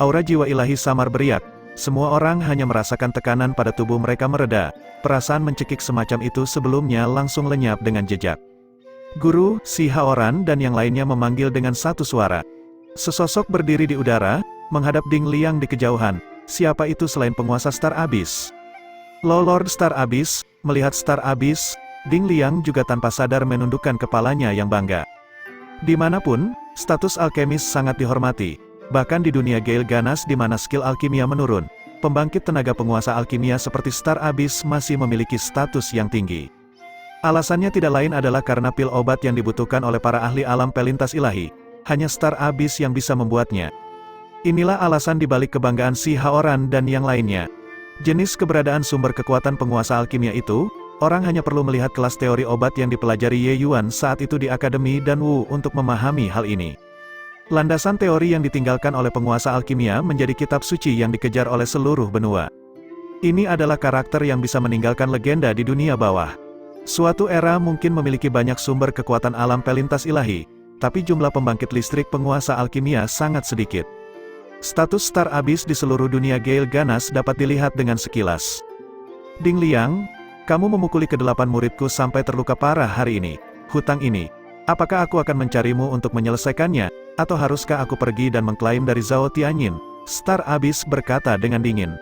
Aura Jiwa Ilahi Samar Beriak. Semua orang hanya merasakan tekanan pada tubuh mereka mereda. Perasaan mencekik semacam itu sebelumnya langsung lenyap dengan jejak. Guru, Si Haoran dan yang lainnya memanggil dengan satu suara. Sesosok berdiri di udara, menghadap Ding Liang di kejauhan. Siapa itu selain penguasa Star Abyss? Lord Star Abyss. Melihat Star Abyss, Ding Liang juga tanpa sadar menundukkan kepalanya yang bangga. Dimanapun, status alkemis sangat dihormati. Bahkan di dunia Gale Ganas di mana skill alkimia menurun, pembangkit tenaga penguasa alkimia seperti Star Abyss masih memiliki status yang tinggi. Alasannya tidak lain adalah karena pil obat yang dibutuhkan oleh para ahli alam pelintas ilahi. Hanya Star Abyss yang bisa membuatnya. Inilah alasan dibalik kebanggaan Si Haoran dan yang lainnya. Jenis keberadaan sumber kekuatan penguasa alkimia itu, orang hanya perlu melihat kelas teori obat yang dipelajari Ye Yuan saat itu di Akademi dan Wu untuk memahami hal ini. Landasan teori yang ditinggalkan oleh penguasa alkimia menjadi kitab suci yang dikejar oleh seluruh benua. Ini adalah karakter yang bisa meninggalkan legenda di dunia bawah. Suatu era mungkin memiliki banyak sumber kekuatan alam pelintas ilahi, tapi jumlah pembangkit listrik penguasa alkimia sangat sedikit. Status Star Abyss di seluruh dunia Gale Ganas dapat dilihat dengan sekilas. Ding Liang, kamu memukuli ke-8 muridku sampai terluka parah hari ini. Hutang ini, apakah aku akan mencarimu untuk menyelesaikannya, atau haruskah aku pergi dan mengklaim dari Zhao Tianyin? Star Abyss berkata dengan dingin.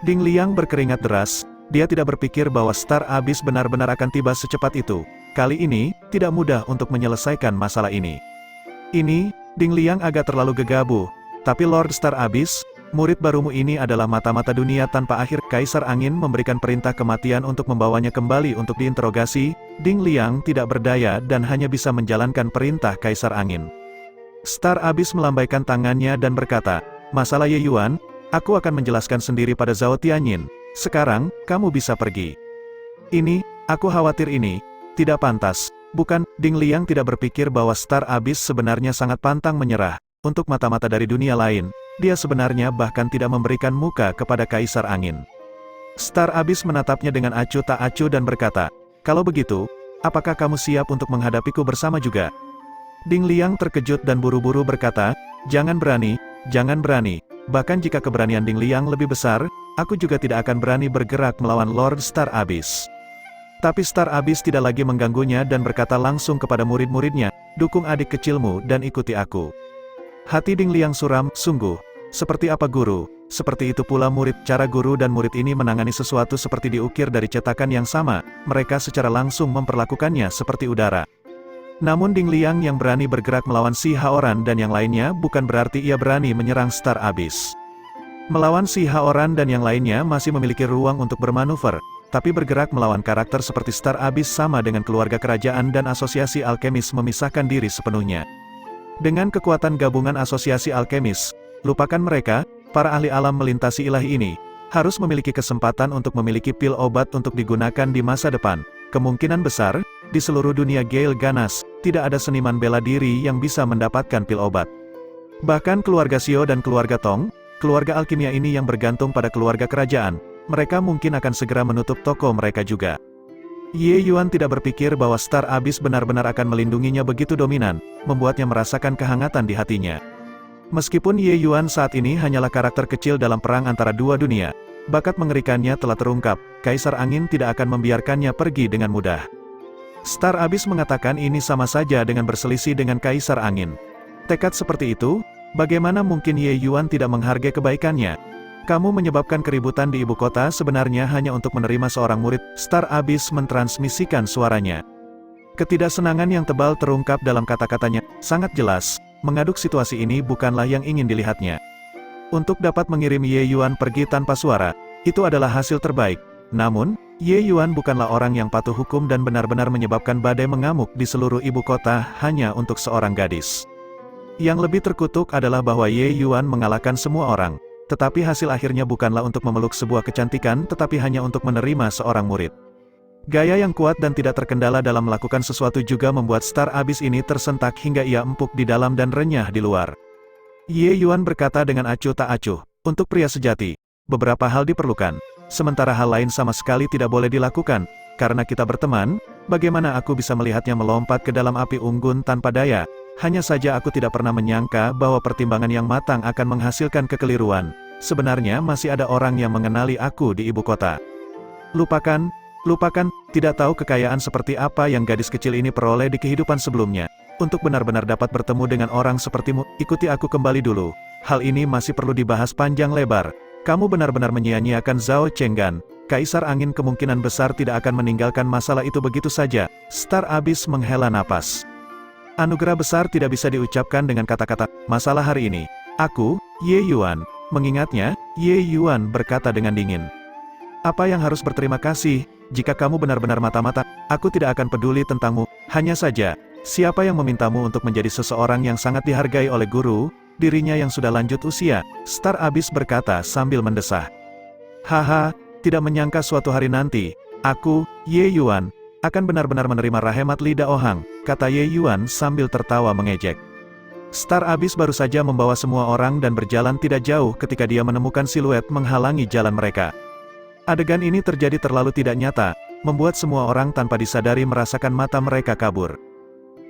Ding Liang berkeringat deras, dia tidak berpikir bahwa Star Abyss benar-benar akan tiba secepat itu. Kali ini, tidak mudah untuk menyelesaikan masalah ini. Ini, Ding Liang agak terlalu gegabah, tapi Lord Star Abyss, murid barumu ini adalah mata-mata dunia tanpa akhir. Kaisar Angin memberikan perintah kematian untuk membawanya kembali untuk diinterogasi. Ding Liang tidak berdaya dan hanya bisa menjalankan perintah Kaisar Angin. Star Abyss melambaikan tangannya dan berkata, masalah Ye Yuan, aku akan menjelaskan sendiri pada Zhao Tianyin. Sekarang, kamu bisa pergi. Ini, aku khawatir ini, tidak pantas. Bukan, Ding Liang tidak berpikir bahwa Star Abyss sebenarnya sangat pantang menyerah. Untuk mata-mata dari dunia lain, dia sebenarnya bahkan tidak memberikan muka kepada Kaisar Angin. Star Abyss menatapnya dengan acuh tak acuh dan berkata, kalau begitu, apakah kamu siap untuk menghadapiku bersama juga? Ding Liang terkejut dan buru-buru berkata, jangan berani, jangan berani. Bahkan jika keberanian Ding Liang lebih besar, aku juga tidak akan berani bergerak melawan Lord Star Abyss. Tapi Star Abyss tidak lagi mengganggunya dan berkata langsung kepada murid-muridnya, dukung adik kecilmu dan ikuti aku. Hati Ding Liang suram, sungguh. Seperti apa guru? Seperti itu pula murid. Cara guru dan murid ini menangani sesuatu seperti diukir dari cetakan yang sama, mereka secara langsung memperlakukannya seperti udara. Namun Ding Liang yang berani bergerak melawan Si Haoran dan yang lainnya bukan berarti ia berani menyerang Star Abyss. Melawan Si Haoran dan yang lainnya masih memiliki ruang untuk bermanuver, tapi bergerak melawan karakter seperti Star Abyss sama dengan keluarga kerajaan dan asosiasi alkemis memisahkan diri sepenuhnya. Dengan kekuatan gabungan asosiasi alkemis, lupakan mereka, para ahli alam melintasi ilahi ini, harus memiliki kesempatan untuk memiliki pil obat untuk digunakan di masa depan. Kemungkinan besar, di seluruh dunia Gale Ganas, tidak ada seniman bela diri yang bisa mendapatkan pil obat. Bahkan keluarga Xiao dan keluarga Tong, keluarga alkimia ini yang bergantung pada keluarga kerajaan, mereka mungkin akan segera menutup toko mereka juga. Ye Yuan tidak berpikir bahwa Star Abyss benar-benar akan melindunginya begitu dominan, membuatnya merasakan kehangatan di hatinya. Meskipun Ye Yuan saat ini hanyalah karakter kecil dalam perang antara dua dunia, bakat mengerikannya telah terungkap, Kaisar Angin tidak akan membiarkannya pergi dengan mudah. Star Abyss mengatakan ini sama saja dengan berselisih dengan Kaisar Angin. Tekad seperti itu, bagaimana mungkin Ye Yuan tidak menghargai kebaikannya? Kamu menyebabkan keributan di ibu kota sebenarnya hanya untuk menerima seorang murid. Star Abyss mentransmisikan suaranya. Ketidaksenangan yang tebal terungkap dalam kata-katanya, sangat jelas, mengaduk situasi ini bukanlah yang ingin dilihatnya. Untuk dapat mengirim Ye Yuan pergi tanpa suara, itu adalah hasil terbaik. Namun, Ye Yuan bukanlah orang yang patuh hukum dan benar-benar menyebabkan badai mengamuk di seluruh ibu kota hanya untuk seorang gadis. Yang lebih terkutuk adalah bahwa Ye Yuan mengalahkan semua orang. Tetapi hasil akhirnya bukanlah untuk memeluk sebuah kecantikan tetapi hanya untuk menerima seorang murid. Gaya yang kuat dan tidak terkendala dalam melakukan sesuatu juga membuat Star Abyss ini tersentak hingga ia empuk di dalam dan renyah di luar. Ye Yuan berkata dengan acuh tak acuh, untuk pria sejati, beberapa hal diperlukan, sementara hal lain sama sekali tidak boleh dilakukan. Karena kita berteman, bagaimana aku bisa melihatnya melompat ke dalam api unggun tanpa daya? Hanya saja aku tidak pernah menyangka bahwa pertimbangan yang matang akan menghasilkan kekeliruan. Sebenarnya masih ada orang yang mengenali aku di ibu kota. Lupakan, tidak tahu kekayaan seperti apa yang gadis kecil ini peroleh di kehidupan sebelumnya. Untuk benar-benar dapat bertemu dengan orang sepertimu, ikuti aku kembali dulu. Hal ini masih perlu dibahas panjang lebar. Kamu benar-benar menyia-nyiakan Zhao Chenggan. Kaisar Angin kemungkinan besar tidak akan meninggalkan masalah itu begitu saja. Star Abyss menghela napas. Anugerah besar tidak bisa diucapkan dengan kata-kata, masalah hari ini. Aku, Ye Yuan. Mengingatnya, Ye Yuan berkata dengan dingin. Apa yang harus berterima kasih, jika kamu benar-benar mata-mata, aku tidak akan peduli tentangmu. Hanya saja, siapa yang memintamu untuk menjadi seseorang yang sangat dihargai oleh guru, dirinya yang sudah lanjut usia? Star Abyss berkata sambil mendesah. Haha, tidak menyangka suatu hari nanti, aku, Ye Yuan, akan benar-benar menerima rahmat Li Daohang, kata Ye Yuan sambil tertawa mengejek. Star Abyss baru saja membawa semua orang dan berjalan tidak jauh ketika dia menemukan siluet menghalangi jalan mereka. Adegan ini terjadi terlalu tidak nyata, membuat semua orang tanpa disadari merasakan mata mereka kabur.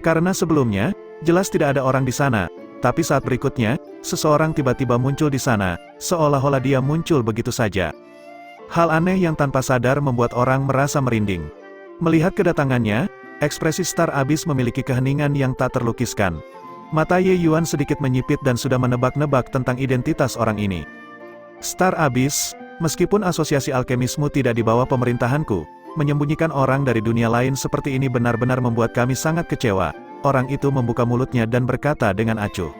Karena sebelumnya, jelas tidak ada orang di sana, tapi saat berikutnya, seseorang tiba-tiba muncul di sana, seolah-olah dia muncul begitu saja. Hal aneh yang tanpa sadar membuat orang merasa merinding. Melihat kedatangannya, ekspresi Star Abyss memiliki keheningan yang tak terlukiskan. Mata Ye Yuan sedikit menyipit dan sudah menebak-nebak tentang identitas orang ini. Star Abyss, meskipun asosiasi alkemismu tidak di bawah pemerintahanku, menyembunyikan orang dari dunia lain seperti ini benar-benar membuat kami sangat kecewa. Orang itu membuka mulutnya dan berkata dengan acuh.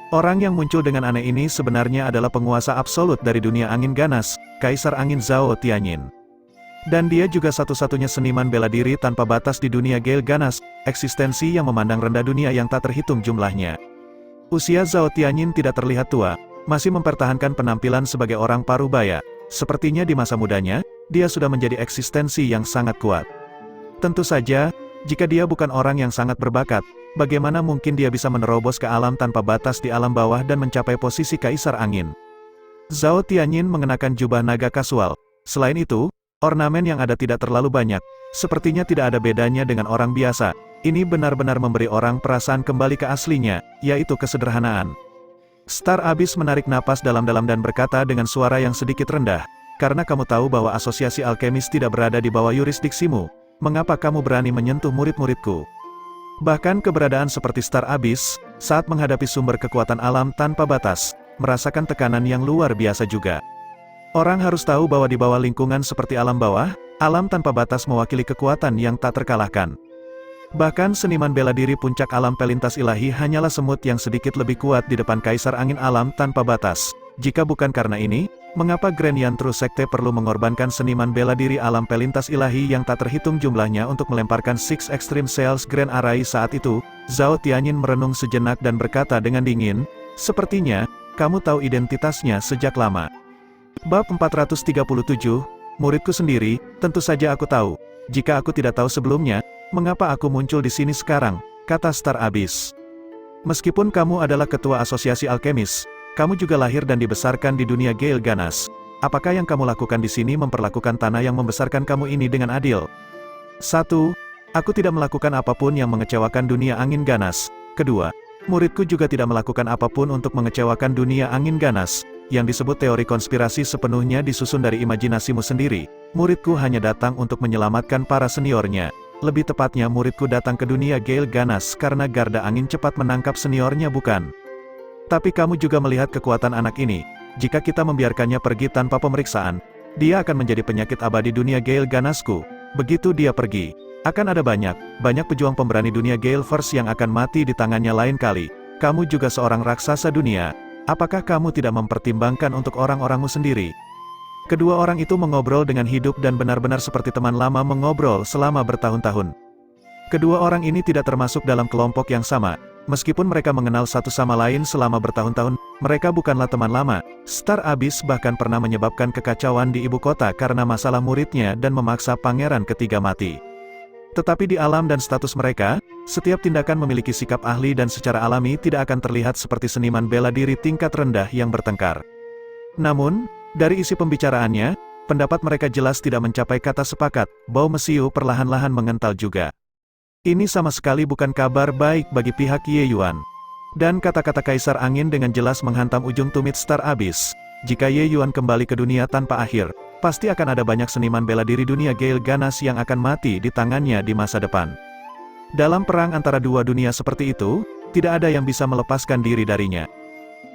Orang yang muncul dengan aneh ini sebenarnya adalah penguasa absolut dari dunia angin ganas, Kaisar Angin Zhao Tianyin. Dan dia juga satu-satunya seniman bela diri tanpa batas di dunia Gale Ganas, eksistensi yang memandang rendah dunia yang tak terhitung jumlahnya. Usia Zhao Tianyin tidak terlihat tua, masih mempertahankan penampilan sebagai orang parubaya. Sepertinya di masa mudanya, dia sudah menjadi eksistensi yang sangat kuat. Tentu saja, jika dia bukan orang yang sangat berbakat, bagaimana mungkin dia bisa menerobos ke alam tanpa batas di alam bawah dan mencapai posisi Kaisar Angin? Zhao Tianyin mengenakan jubah naga kasual. Selain itu, ornamen yang ada tidak terlalu banyak, sepertinya tidak ada bedanya dengan orang biasa. Ini benar-benar memberi orang perasaan kembali ke aslinya, yaitu kesederhanaan. Star Abyss menarik napas dalam-dalam dan berkata dengan suara yang sedikit rendah, karena kamu tahu bahwa asosiasi alkemis tidak berada di bawah yurisdiksimu, mengapa kamu berani menyentuh murid-muridku? Bahkan keberadaan seperti Star Abyss, saat menghadapi sumber kekuatan alam tanpa batas, merasakan tekanan yang luar biasa juga. Orang harus tahu bahwa di bawah lingkungan seperti alam bawah, alam tanpa batas mewakili kekuatan yang tak terkalahkan. Bahkan seniman bela diri puncak alam pelintas ilahi hanyalah semut yang sedikit lebih kuat di depan Kaisar Angin alam tanpa batas. Jika bukan karena ini, mengapa Grand Yantru Sekte perlu mengorbankan seniman bela diri alam pelintas ilahi yang tak terhitung jumlahnya untuk melemparkan Six Extreme Cells Grand Array saat itu? Zhao Tianyin merenung sejenak dan berkata dengan dingin, sepertinya, kamu tahu identitasnya sejak lama. Bab 437, muridku sendiri, tentu saja aku tahu. Jika aku tidak tahu sebelumnya, mengapa aku muncul di sini sekarang, kata Star Abyss. Meskipun kamu adalah ketua asosiasi alkemis, Kamu juga lahir dan dibesarkan di dunia Gale Ganas. Apakah yang kamu lakukan di sini memperlakukan tanah yang membesarkan kamu ini dengan adil? 1. Aku tidak melakukan apapun yang mengecewakan dunia angin ganas. Kedua, muridku juga tidak melakukan apapun untuk mengecewakan dunia angin ganas. Yang disebut teori konspirasi sepenuhnya disusun dari imajinasimu sendiri. Muridku hanya datang untuk menyelamatkan para seniornya. Lebih tepatnya muridku datang ke dunia Gale Ganas karena garda angin cepat menangkap seniornya, bukan? Tapi kamu juga melihat kekuatan anak ini. Jika kita membiarkannya pergi tanpa pemeriksaan, dia akan menjadi penyakit abadi dunia Gale Ganasku. Begitu dia pergi, akan ada banyak pejuang pemberani dunia Galeverse yang akan mati di tangannya lain kali. Kamu juga seorang raksasa dunia. Apakah kamu tidak mempertimbangkan untuk orang-orangmu sendiri? Kedua orang itu mengobrol dengan hidup dan benar-benar seperti teman lama mengobrol selama bertahun-tahun. Kedua orang ini tidak termasuk dalam kelompok yang sama. Meskipun mereka mengenal satu sama lain selama bertahun-tahun, mereka bukanlah teman lama. Star Abyss bahkan pernah menyebabkan kekacauan di ibu kota karena masalah muridnya dan memaksa pangeran ketiga mati. Tetapi di alam dan status mereka, setiap tindakan memiliki sikap ahli dan secara alami tidak akan terlihat seperti seniman bela diri tingkat rendah yang bertengkar. Namun, dari isi pembicaraannya, pendapat mereka jelas tidak mencapai kata sepakat. Bau mesiu perlahan-lahan mengental juga. Ini sama sekali bukan kabar baik bagi pihak Ye Yuan. Dan kata-kata Kaisar Angin dengan jelas menghantam ujung tumit Star Abyss. Jika Ye Yuan kembali ke dunia tanpa akhir, pasti akan ada banyak seniman bela diri dunia Gale Ganas yang akan mati di tangannya di masa depan. Dalam perang antara dua dunia seperti itu, tidak ada yang bisa melepaskan diri darinya.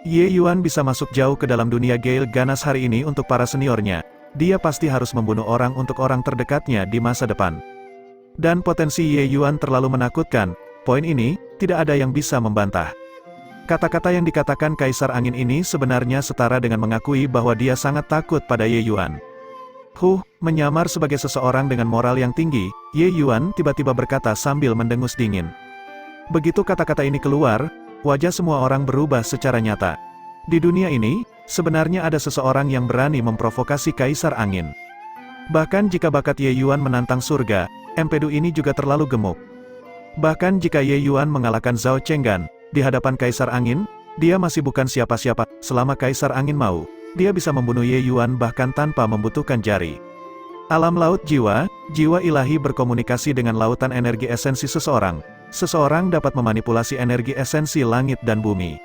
Ye Yuan bisa masuk jauh ke dalam dunia Gale Ganas hari ini untuk para seniornya. Dia pasti harus membunuh orang untuk orang terdekatnya di masa depan. Dan potensi Ye Yuan terlalu menakutkan, poin ini, tidak ada yang bisa membantah. Kata-kata yang dikatakan Kaisar Angin ini sebenarnya setara dengan mengakui bahwa dia sangat takut pada Ye Yuan. Menyamar sebagai seseorang dengan moral yang tinggi, Ye Yuan tiba-tiba berkata sambil mendengus dingin. Begitu kata-kata ini keluar, wajah semua orang berubah secara nyata. Di dunia ini, sebenarnya ada seseorang yang berani memprovokasi Kaisar Angin. Bahkan jika bakat Ye Yuan menantang surga, empedu ini juga terlalu gemuk. Bahkan jika Ye Yuan mengalahkan Zhao Chenggan, di hadapan Kaisar Angin, dia masih bukan siapa-siapa. Selama Kaisar Angin mau, dia bisa membunuh Ye Yuan bahkan tanpa membutuhkan jari. Alam laut jiwa, jiwa ilahi berkomunikasi dengan lautan energi esensi seseorang. Seseorang dapat memanipulasi energi esensi langit dan bumi.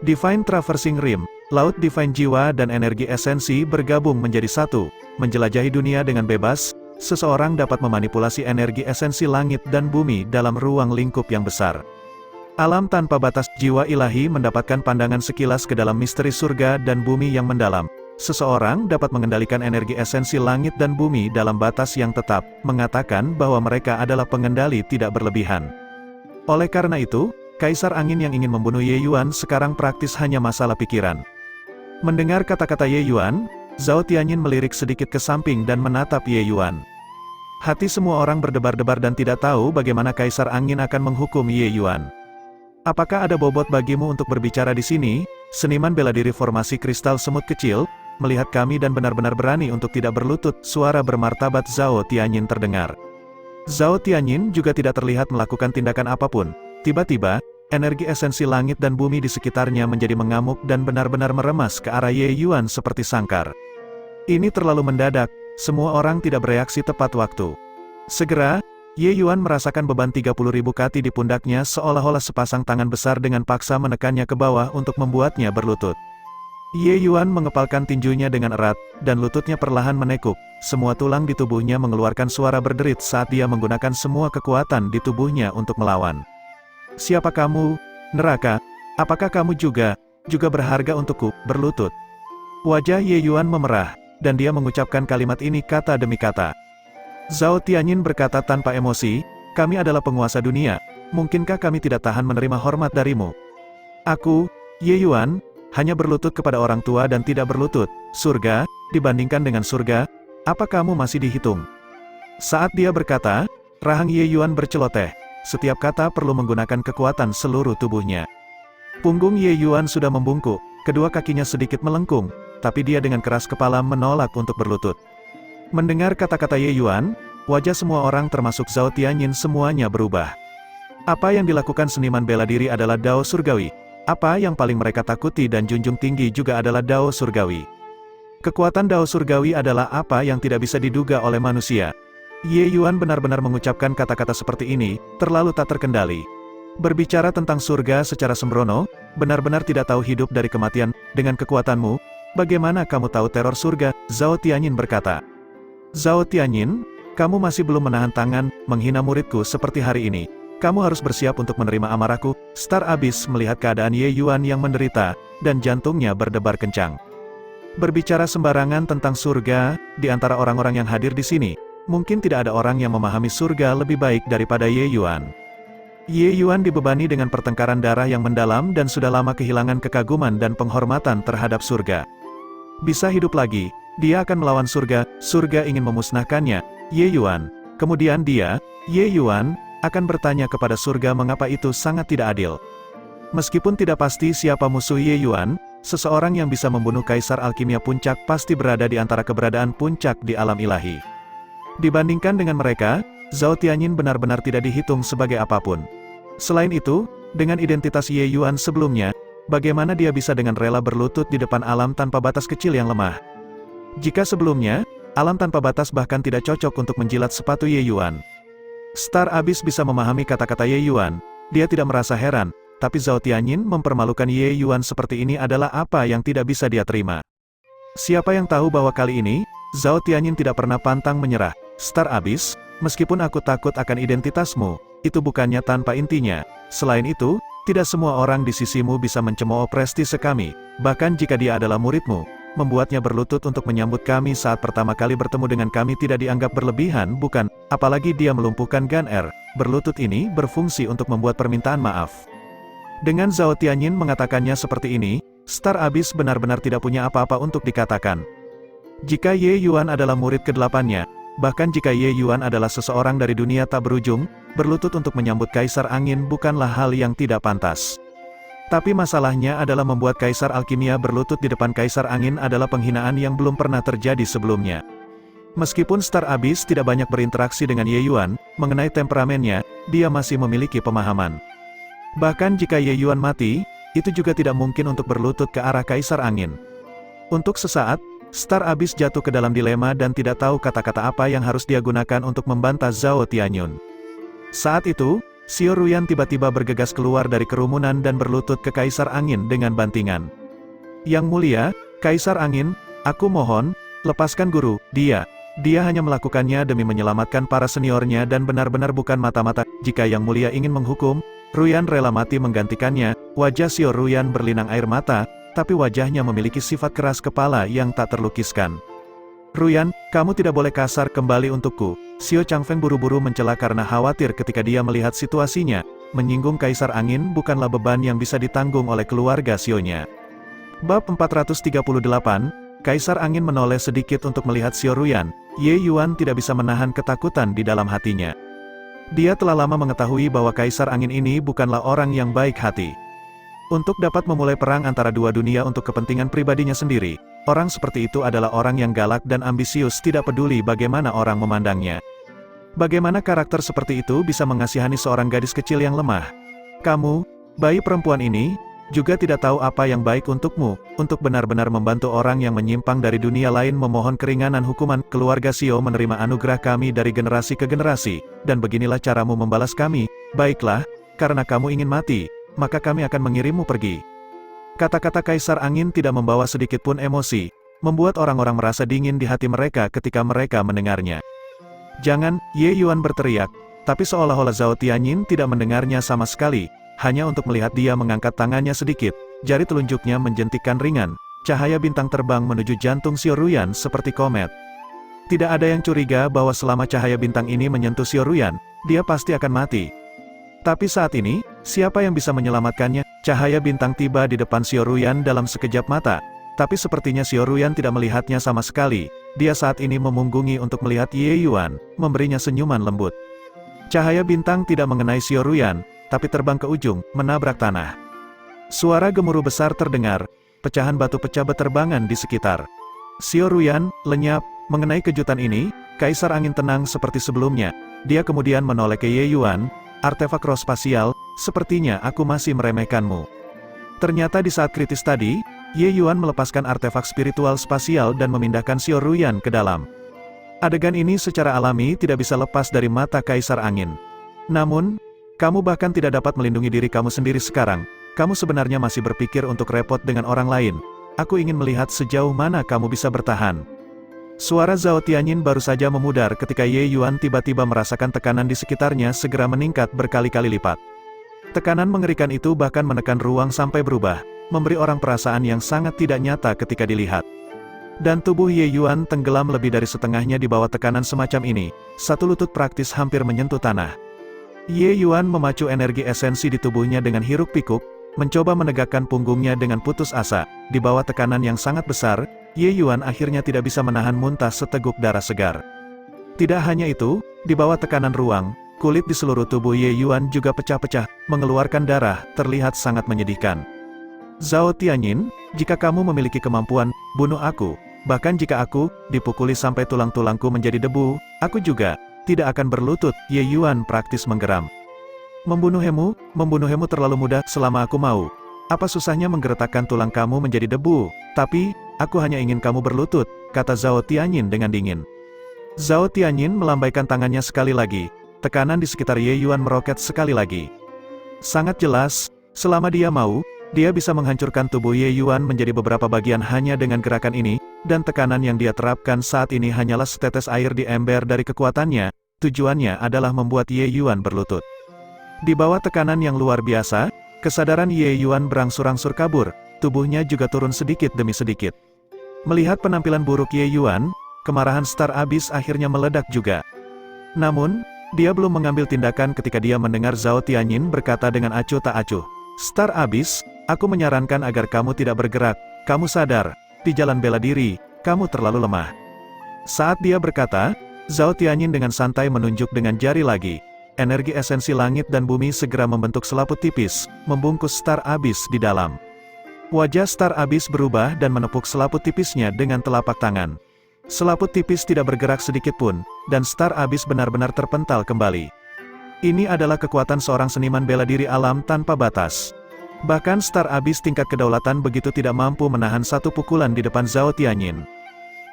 Divine Traversing Rim, laut divine jiwa dan energi esensi bergabung menjadi satu, menjelajahi dunia dengan bebas. Seseorang dapat memanipulasi energi esensi langit dan bumi dalam ruang lingkup yang besar. Alam tanpa batas, jiwa ilahi mendapatkan pandangan sekilas ke dalam misteri surga dan bumi yang mendalam. Seseorang dapat mengendalikan energi esensi langit dan bumi dalam batas yang tetap, mengatakan bahwa mereka adalah pengendali tidak berlebihan. Oleh karena itu, Kaisar Angin yang ingin membunuh Ye Yuan sekarang praktis hanya masalah pikiran. Mendengar kata-kata Ye Yuan, Zhao Tianyin melirik sedikit ke samping dan menatap Ye Yuan. Hati semua orang berdebar-debar dan tidak tahu bagaimana Kaisar Angin akan menghukum Ye Yuan. Apakah ada bobot bagimu untuk berbicara di sini, seniman bela diri formasi kristal semut kecil? Melihat kami dan benar-benar berani untuk tidak berlutut, suara bermartabat Zhao Tianyin terdengar. Zhao Tianyin juga tidak terlihat melakukan tindakan apapun. Tiba-tiba, energi esensi langit dan bumi di sekitarnya menjadi mengamuk dan benar-benar meremas ke arah Ye Yuan seperti sangkar. Ini terlalu mendadak, semua orang tidak bereaksi tepat waktu. Segera, Ye Yuan merasakan beban 30.000 kati di pundaknya seolah-olah sepasang tangan besar dengan paksa menekannya ke bawah untuk membuatnya berlutut. Ye Yuan mengepalkan tinjunya dengan erat, dan lututnya perlahan menekuk. Semua tulang di tubuhnya mengeluarkan suara berderit saat dia menggunakan semua kekuatan di tubuhnya untuk melawan. Siapa kamu, neraka? Apakah kamu juga berharga untukku, berlutut? Wajah Ye Yuan memerah, dan dia mengucapkan kalimat ini kata demi kata. Zhao Tianyin berkata tanpa emosi, kami adalah penguasa dunia, mungkinkah kami tidak tahan menerima hormat darimu? Aku, Ye Yuan, hanya berlutut kepada orang tua dan tidak berlutut, surga, dibandingkan dengan surga, apa kamu masih dihitung? Saat dia berkata, rahang Ye Yuan berceloteh, setiap kata perlu menggunakan kekuatan seluruh tubuhnya. Punggung Ye Yuan sudah membungkuk, kedua kakinya sedikit melengkung, tapi dia dengan keras kepala menolak untuk berlutut. Mendengar kata-kata Ye Yuan, wajah semua orang termasuk Zhao Tianyin semuanya berubah. Apa yang dilakukan seniman bela diri adalah Dao Surgawi. Apa yang paling mereka takuti dan junjung tinggi juga adalah Dao Surgawi. Kekuatan Dao Surgawi adalah apa yang tidak bisa diduga oleh manusia. Ye Yuan benar-benar mengucapkan kata-kata seperti ini, terlalu tak terkendali. Berbicara tentang surga secara sembrono, benar-benar tidak tahu hidup dari kematian. Dengan kekuatanmu, bagaimana kamu tahu teror surga? Zhao Tianyin berkata. Zhao Tianyin, kamu masih belum menahan tangan, menghina muridku seperti hari ini. Kamu harus bersiap untuk menerima amarahku. Star Abyss melihat keadaan Ye Yuan yang menderita, dan jantungnya berdebar kencang. Berbicara sembarangan tentang surga, di antara orang-orang yang hadir di sini, mungkin tidak ada orang yang memahami surga lebih baik daripada Ye Yuan. Ye Yuan dibebani dengan pertengkaran darah yang mendalam dan sudah lama kehilangan kekaguman dan penghormatan terhadap surga. Bisa hidup lagi, dia akan melawan surga, surga ingin memusnahkannya, Ye Yuan. Kemudian dia, Ye Yuan, akan bertanya kepada surga mengapa itu sangat tidak adil. Meskipun tidak pasti siapa musuh Ye Yuan, seseorang yang bisa membunuh Kaisar Alkimia Puncak pasti berada di antara keberadaan puncak di alam ilahi. Dibandingkan dengan mereka, Zhao Tianyin benar-benar tidak dihitung sebagai apapun. Selain itu, dengan identitas Ye Yuan sebelumnya, bagaimana dia bisa dengan rela berlutut di depan alam tanpa batas kecil yang lemah? Jika sebelumnya, alam tanpa batas bahkan tidak cocok untuk menjilat sepatu Ye Yuan. Star Abyss bisa memahami kata-kata Ye Yuan, dia tidak merasa heran, tapi Zhao Tianyin mempermalukan Ye Yuan seperti ini adalah apa yang tidak bisa dia terima. Siapa yang tahu bahwa kali ini, Zhao Tianyin tidak pernah pantang menyerah. Star Abyss, meskipun aku takut akan identitasmu, itu bukannya tanpa intinya. Selain itu, tidak semua orang di sisimu bisa mencemooh prestise kami, bahkan jika dia adalah muridmu. Membuatnya berlutut untuk menyambut kami saat pertama kali bertemu dengan kami tidak dianggap berlebihan, bukan? Apalagi dia melumpuhkan Gan Er, berlutut ini berfungsi untuk membuat permintaan maaf. Dengan Zhao Tianyin mengatakannya seperti ini, Star Abyss benar-benar tidak punya apa-apa untuk dikatakan. Jika Ye Yuan adalah murid ke-8-nya, bahkan jika Ye Yuan adalah seseorang dari dunia tak berujung, berlutut untuk menyambut Kaisar Angin bukanlah hal yang tidak pantas. Tapi masalahnya adalah membuat Kaisar Alkimia berlutut di depan Kaisar Angin adalah penghinaan yang belum pernah terjadi sebelumnya. Meskipun Star Abyss tidak banyak berinteraksi dengan Ye Yuan, mengenai temperamennya, dia masih memiliki pemahaman. Bahkan jika Ye Yuan mati, itu juga tidak mungkin untuk berlutut ke arah Kaisar Angin. Untuk sesaat, Star Abyss jatuh ke dalam dilema dan tidak tahu kata-kata apa yang harus dia gunakan untuk membantah Zhao Tianyin. Saat itu, Xiao Ruyan tiba-tiba bergegas keluar dari kerumunan dan berlutut ke Kaisar Angin dengan bantingan. Yang mulia, Kaisar Angin, aku mohon, lepaskan guru, dia hanya melakukannya demi menyelamatkan para seniornya dan benar-benar bukan mata-mata. Jika Yang Mulia ingin menghukum, Ruyan rela mati menggantikannya. Wajah Xiao Ruyan berlinang air mata, tapi wajahnya memiliki sifat keras kepala yang tak terlukiskan. Ruyan, kamu tidak boleh kasar kembali untukku. Xiao Changfeng buru-buru mencela karena khawatir ketika dia melihat situasinya. Menyinggung Kaisar Angin bukanlah beban yang bisa ditanggung oleh keluarga Xiao-nya. Bab 438, Kaisar Angin menoleh sedikit untuk melihat Xiao Ruyan. Ye Yuan tidak bisa menahan ketakutan di dalam hatinya. Dia telah lama mengetahui bahwa Kaisar Angin ini bukanlah orang yang baik hati. Untuk dapat memulai perang antara dua dunia untuk kepentingan pribadinya sendiri, orang seperti itu adalah orang yang galak dan ambisius, tidak peduli bagaimana orang memandangnya. Bagaimana karakter seperti itu bisa mengasihani seorang gadis kecil yang lemah? Kamu, bayi perempuan ini, juga tidak tahu apa yang baik untukmu, untuk benar-benar membantu orang yang menyimpang dari dunia lain memohon keringanan hukuman. Keluarga Xiao menerima anugerah kami dari generasi ke generasi, dan beginilah caramu membalas kami. Baiklah, karena kamu ingin mati, maka kami akan mengirimmu pergi. Kata-kata Kaisar Angin tidak membawa sedikit pun emosi, membuat orang-orang merasa dingin di hati mereka ketika mereka mendengarnya. Jangan, Ye Yuan berteriak, tapi seolah-olah Zhao Tianyin tidak mendengarnya sama sekali, hanya untuk melihat dia mengangkat tangannya sedikit, jari telunjuknya menjentikkan ringan, cahaya bintang terbang menuju jantung Xiao Ruyan seperti komet. Tidak ada yang curiga bahwa selama cahaya bintang ini menyentuh Xiao Ruyan, dia pasti akan mati. Tapi saat ini, siapa yang bisa menyelamatkannya? Cahaya bintang tiba di depan Xiao Ruyan dalam sekejap mata, tapi sepertinya Xiao Ruyan tidak melihatnya sama sekali. Dia saat ini memunggungi untuk melihat Ye Yuan, memberinya senyuman lembut. Cahaya bintang tidak mengenai Xiao Ruyan, tapi terbang ke ujung, menabrak tanah. Suara gemuruh besar terdengar, pecahan batu pecah beterbangan di sekitar. Xiao Ruyan lenyap. Mengenai kejutan ini, Kaisar Angin tenang seperti sebelumnya. Dia kemudian menoleh ke Ye Yuan. Artefak roh spasial, sepertinya aku masih meremehkanmu. Ternyata di saat kritis tadi, Ye Yuan melepaskan artefak spiritual spasial dan memindahkan Xiao Ruyan ke dalam. Adegan ini secara alami tidak bisa lepas dari mata Kaisar Angin. Namun, kamu bahkan tidak dapat melindungi diri kamu sendiri sekarang. Kamu sebenarnya masih berpikir untuk repot dengan orang lain. Aku ingin melihat sejauh mana kamu bisa bertahan. Suara Zhao Tianyin baru saja memudar ketika Ye Yuan tiba-tiba merasakan tekanan di sekitarnya segera meningkat berkali-kali lipat. Tekanan mengerikan itu bahkan menekan ruang sampai berubah, memberi orang perasaan yang sangat tidak nyata ketika dilihat. Dan tubuh Ye Yuan tenggelam lebih dari setengahnya di bawah tekanan semacam ini, satu lutut praktis hampir menyentuh tanah. Ye Yuan memacu energi esensi di tubuhnya dengan hiruk-pikuk, mencoba menegakkan punggungnya dengan putus asa. Di bawah tekanan yang sangat besar, Ye Yuan akhirnya tidak bisa menahan muntah seteguk darah segar. Tidak hanya itu, di bawah tekanan ruang, kulit di seluruh tubuh Ye Yuan juga pecah-pecah, mengeluarkan darah, terlihat sangat menyedihkan. Zhao Tianyin, jika kamu memiliki kemampuan, bunuh aku. Bahkan jika aku dipukuli sampai tulang-tulangku menjadi debu, aku juga tidak akan berlutut. Ye Yuan praktis menggeram. Membunuhmu terlalu mudah selama aku mau. Apa susahnya menggeretakkan tulang kamu menjadi debu? Tapi, aku hanya ingin kamu berlutut, kata Zhao Tianyin dengan dingin. Zhao Tianyin melambaikan tangannya sekali lagi. Tekanan di sekitar Ye Yuan meroket sekali lagi. Sangat jelas, selama dia mau, dia bisa menghancurkan tubuh Ye Yuan menjadi beberapa bagian hanya dengan gerakan ini, dan tekanan yang dia terapkan saat ini hanyalah setetes air di ember dari kekuatannya. Tujuannya adalah membuat Ye Yuan berlutut. Di bawah tekanan yang luar biasa, kesadaran Ye Yuan berangsur-angsur kabur, tubuhnya juga turun sedikit demi sedikit. Melihat penampilan buruk Ye Yuan, kemarahan Star Abyss akhirnya meledak juga. Namun, dia belum mengambil tindakan ketika dia mendengar Zhao Tianyin berkata dengan acuh tak acuh. Star Abyss, aku menyarankan agar kamu tidak bergerak, kamu sadar, di jalan bela diri, kamu terlalu lemah. Saat dia berkata, Zhao Tianyin dengan santai menunjuk dengan jari lagi. Energi esensi langit dan bumi segera membentuk selaput tipis, membungkus Star Abyss di dalam. Wajah Star Abyss berubah dan menepuk selaput tipisnya dengan telapak tangan. Selaput tipis tidak bergerak sedikit pun, dan Star Abyss benar-benar terpental kembali. Ini adalah kekuatan seorang seniman bela diri alam tanpa batas. Bahkan Star Abyss tingkat kedaulatan begitu tidak mampu menahan satu pukulan di depan Zhao Tianyin.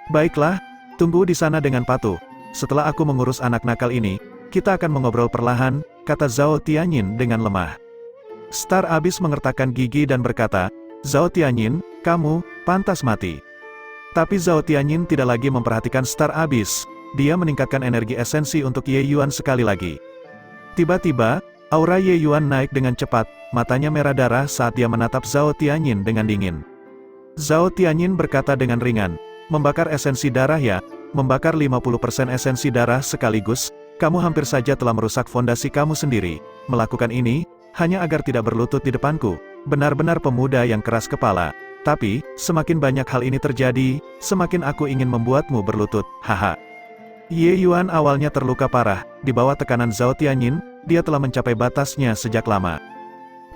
Baiklah, tunggu di sana dengan patuh. Setelah aku mengurus anak nakal ini, kita akan mengobrol perlahan, kata Zhao Tianyin dengan lemah. Star Abyss mengertakkan gigi dan berkata, Zhao Tianyin, kamu pantas mati. Tapi Zhao Tianyin tidak lagi memperhatikan Star Abyss, dia meningkatkan energi esensi untuk Ye Yuan sekali lagi. Tiba-tiba, aura Ye Yuan naik dengan cepat, matanya merah darah saat dia menatap Zhao Tianyin dengan dingin. Zhao Tianyin berkata dengan ringan, membakar esensi darah ya, membakar 50% esensi darah sekaligus, kamu hampir saja telah merusak fondasi kamu sendiri. Melakukan ini, hanya agar tidak berlutut di depanku. Benar-benar pemuda yang keras kepala. Tapi, semakin banyak hal ini terjadi, semakin aku ingin membuatmu berlutut, haha. Ye Yuan awalnya terluka parah, di bawah tekanan Zhao Tianyin, dia telah mencapai batasnya sejak lama.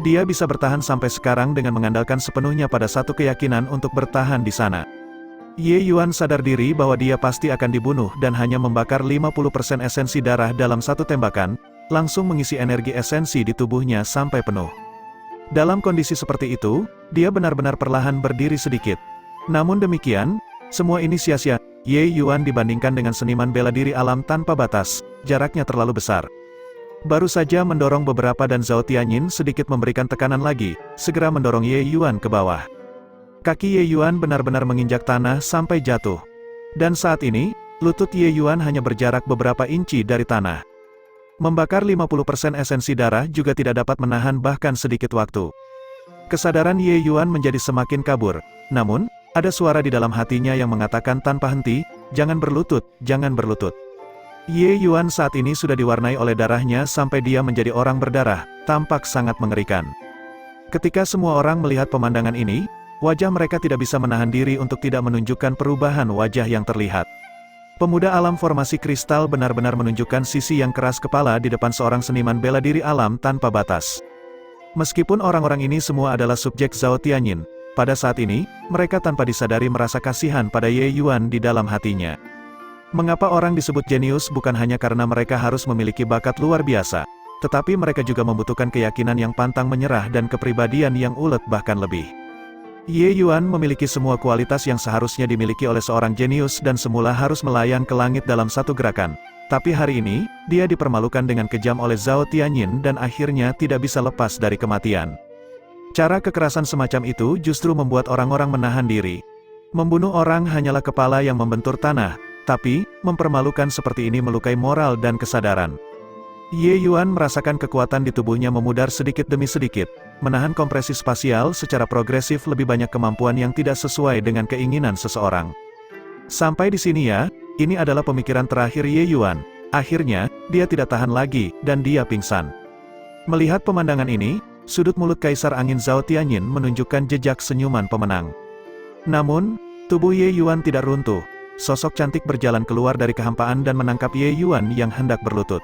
Dia bisa bertahan sampai sekarang dengan mengandalkan sepenuhnya pada satu keyakinan untuk bertahan di sana. Ye Yuan sadar diri bahwa dia pasti akan dibunuh dan hanya membakar 50% esensi darah dalam satu tembakan, langsung mengisi energi esensi di tubuhnya sampai penuh. Dalam kondisi seperti itu, dia benar-benar perlahan berdiri sedikit. Namun demikian, semua ini sia-sia. Ye Yuan dibandingkan dengan seniman bela diri alam tanpa batas, jaraknya terlalu besar. Baru saja mendorong beberapa dan Zhao Tianyin sedikit memberikan tekanan lagi, segera mendorong Ye Yuan ke bawah. Kaki Ye Yuan benar-benar menginjak tanah sampai jatuh. Dan saat ini, lutut Ye Yuan hanya berjarak beberapa inci dari tanah. Membakar 50% esensi darah juga tidak dapat menahan bahkan sedikit waktu. Kesadaran Ye Yuan menjadi semakin kabur. Namun, ada suara di dalam hatinya yang mengatakan tanpa henti, jangan berlutut, jangan berlutut. Ye Yuan saat ini sudah diwarnai oleh darahnya sampai dia menjadi orang berdarah, tampak sangat mengerikan. Ketika semua orang melihat pemandangan ini, wajah mereka tidak bisa menahan diri untuk tidak menunjukkan perubahan wajah yang terlihat. Pemuda alam formasi kristal benar-benar menunjukkan sisi yang keras kepala di depan seorang seniman bela diri alam tanpa batas. Meskipun orang-orang ini semua adalah subjek Zhao Tianyin, pada saat ini, mereka tanpa disadari merasa kasihan pada Ye Yuan di dalam hatinya. Mengapa orang disebut jenius bukan hanya karena mereka harus memiliki bakat luar biasa. tetapi mereka juga membutuhkan keyakinan yang pantang menyerah dan kepribadian yang ulet bahkan lebih. Ye Yuan memiliki semua kualitas yang seharusnya dimiliki oleh seorang jenius dan semula harus melayang ke langit dalam satu gerakan. Tapi hari ini, dia dipermalukan dengan kejam oleh Zhao Tianyin dan akhirnya tidak bisa lepas dari kematian. Cara kekerasan semacam itu justru membuat orang-orang menahan diri. Membunuh orang hanyalah kepala yang membentur tanah, tapi, mempermalukan seperti ini melukai moral dan kesadaran. Ye Yuan merasakan kekuatan di tubuhnya memudar sedikit demi sedikit, menahan kompresi spasial secara progresif lebih banyak kemampuan yang tidak sesuai dengan keinginan seseorang. Sampai di sini ya, ini adalah pemikiran terakhir Ye Yuan. Akhirnya, dia tidak tahan lagi, dan dia pingsan. Melihat pemandangan ini, sudut mulut Kaisar Angin Zhao Tianyin menunjukkan jejak senyuman pemenang. Namun, tubuh Ye Yuan tidak runtuh. Sosok cantik berjalan keluar dari kehampaan dan menangkap Ye Yuan yang hendak berlutut.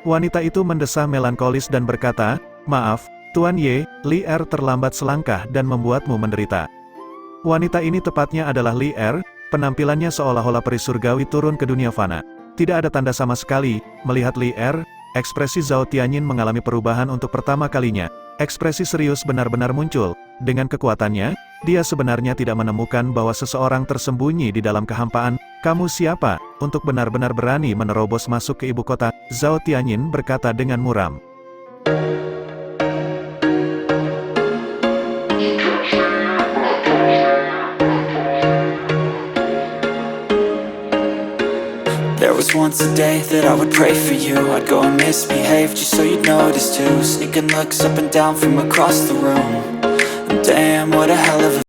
Wanita itu mendesah melankolis dan berkata, "Maaf, Tuan Ye, Li Er terlambat selangkah dan membuatmu menderita." Wanita ini tepatnya adalah Li Er, penampilannya seolah-olah peri surgawi turun ke dunia fana. Tidak ada tanda sama sekali, melihat Li Er, ekspresi Zhao Tianyin mengalami perubahan untuk pertama kalinya. Ekspresi serius benar-benar muncul. Dengan kekuatannya, dia sebenarnya tidak menemukan bahwa seseorang tersembunyi di dalam kehampaan. "Kamu siapa, untuk benar-benar berani menerobos masuk ke ibu kota?" Zhao Tianyin berkata dengan muram. There was once a day that I would pray for you. I'd go and misbehave just so you'd notice too. Sneaking looks up and down from across the room. And damn, what a hell of a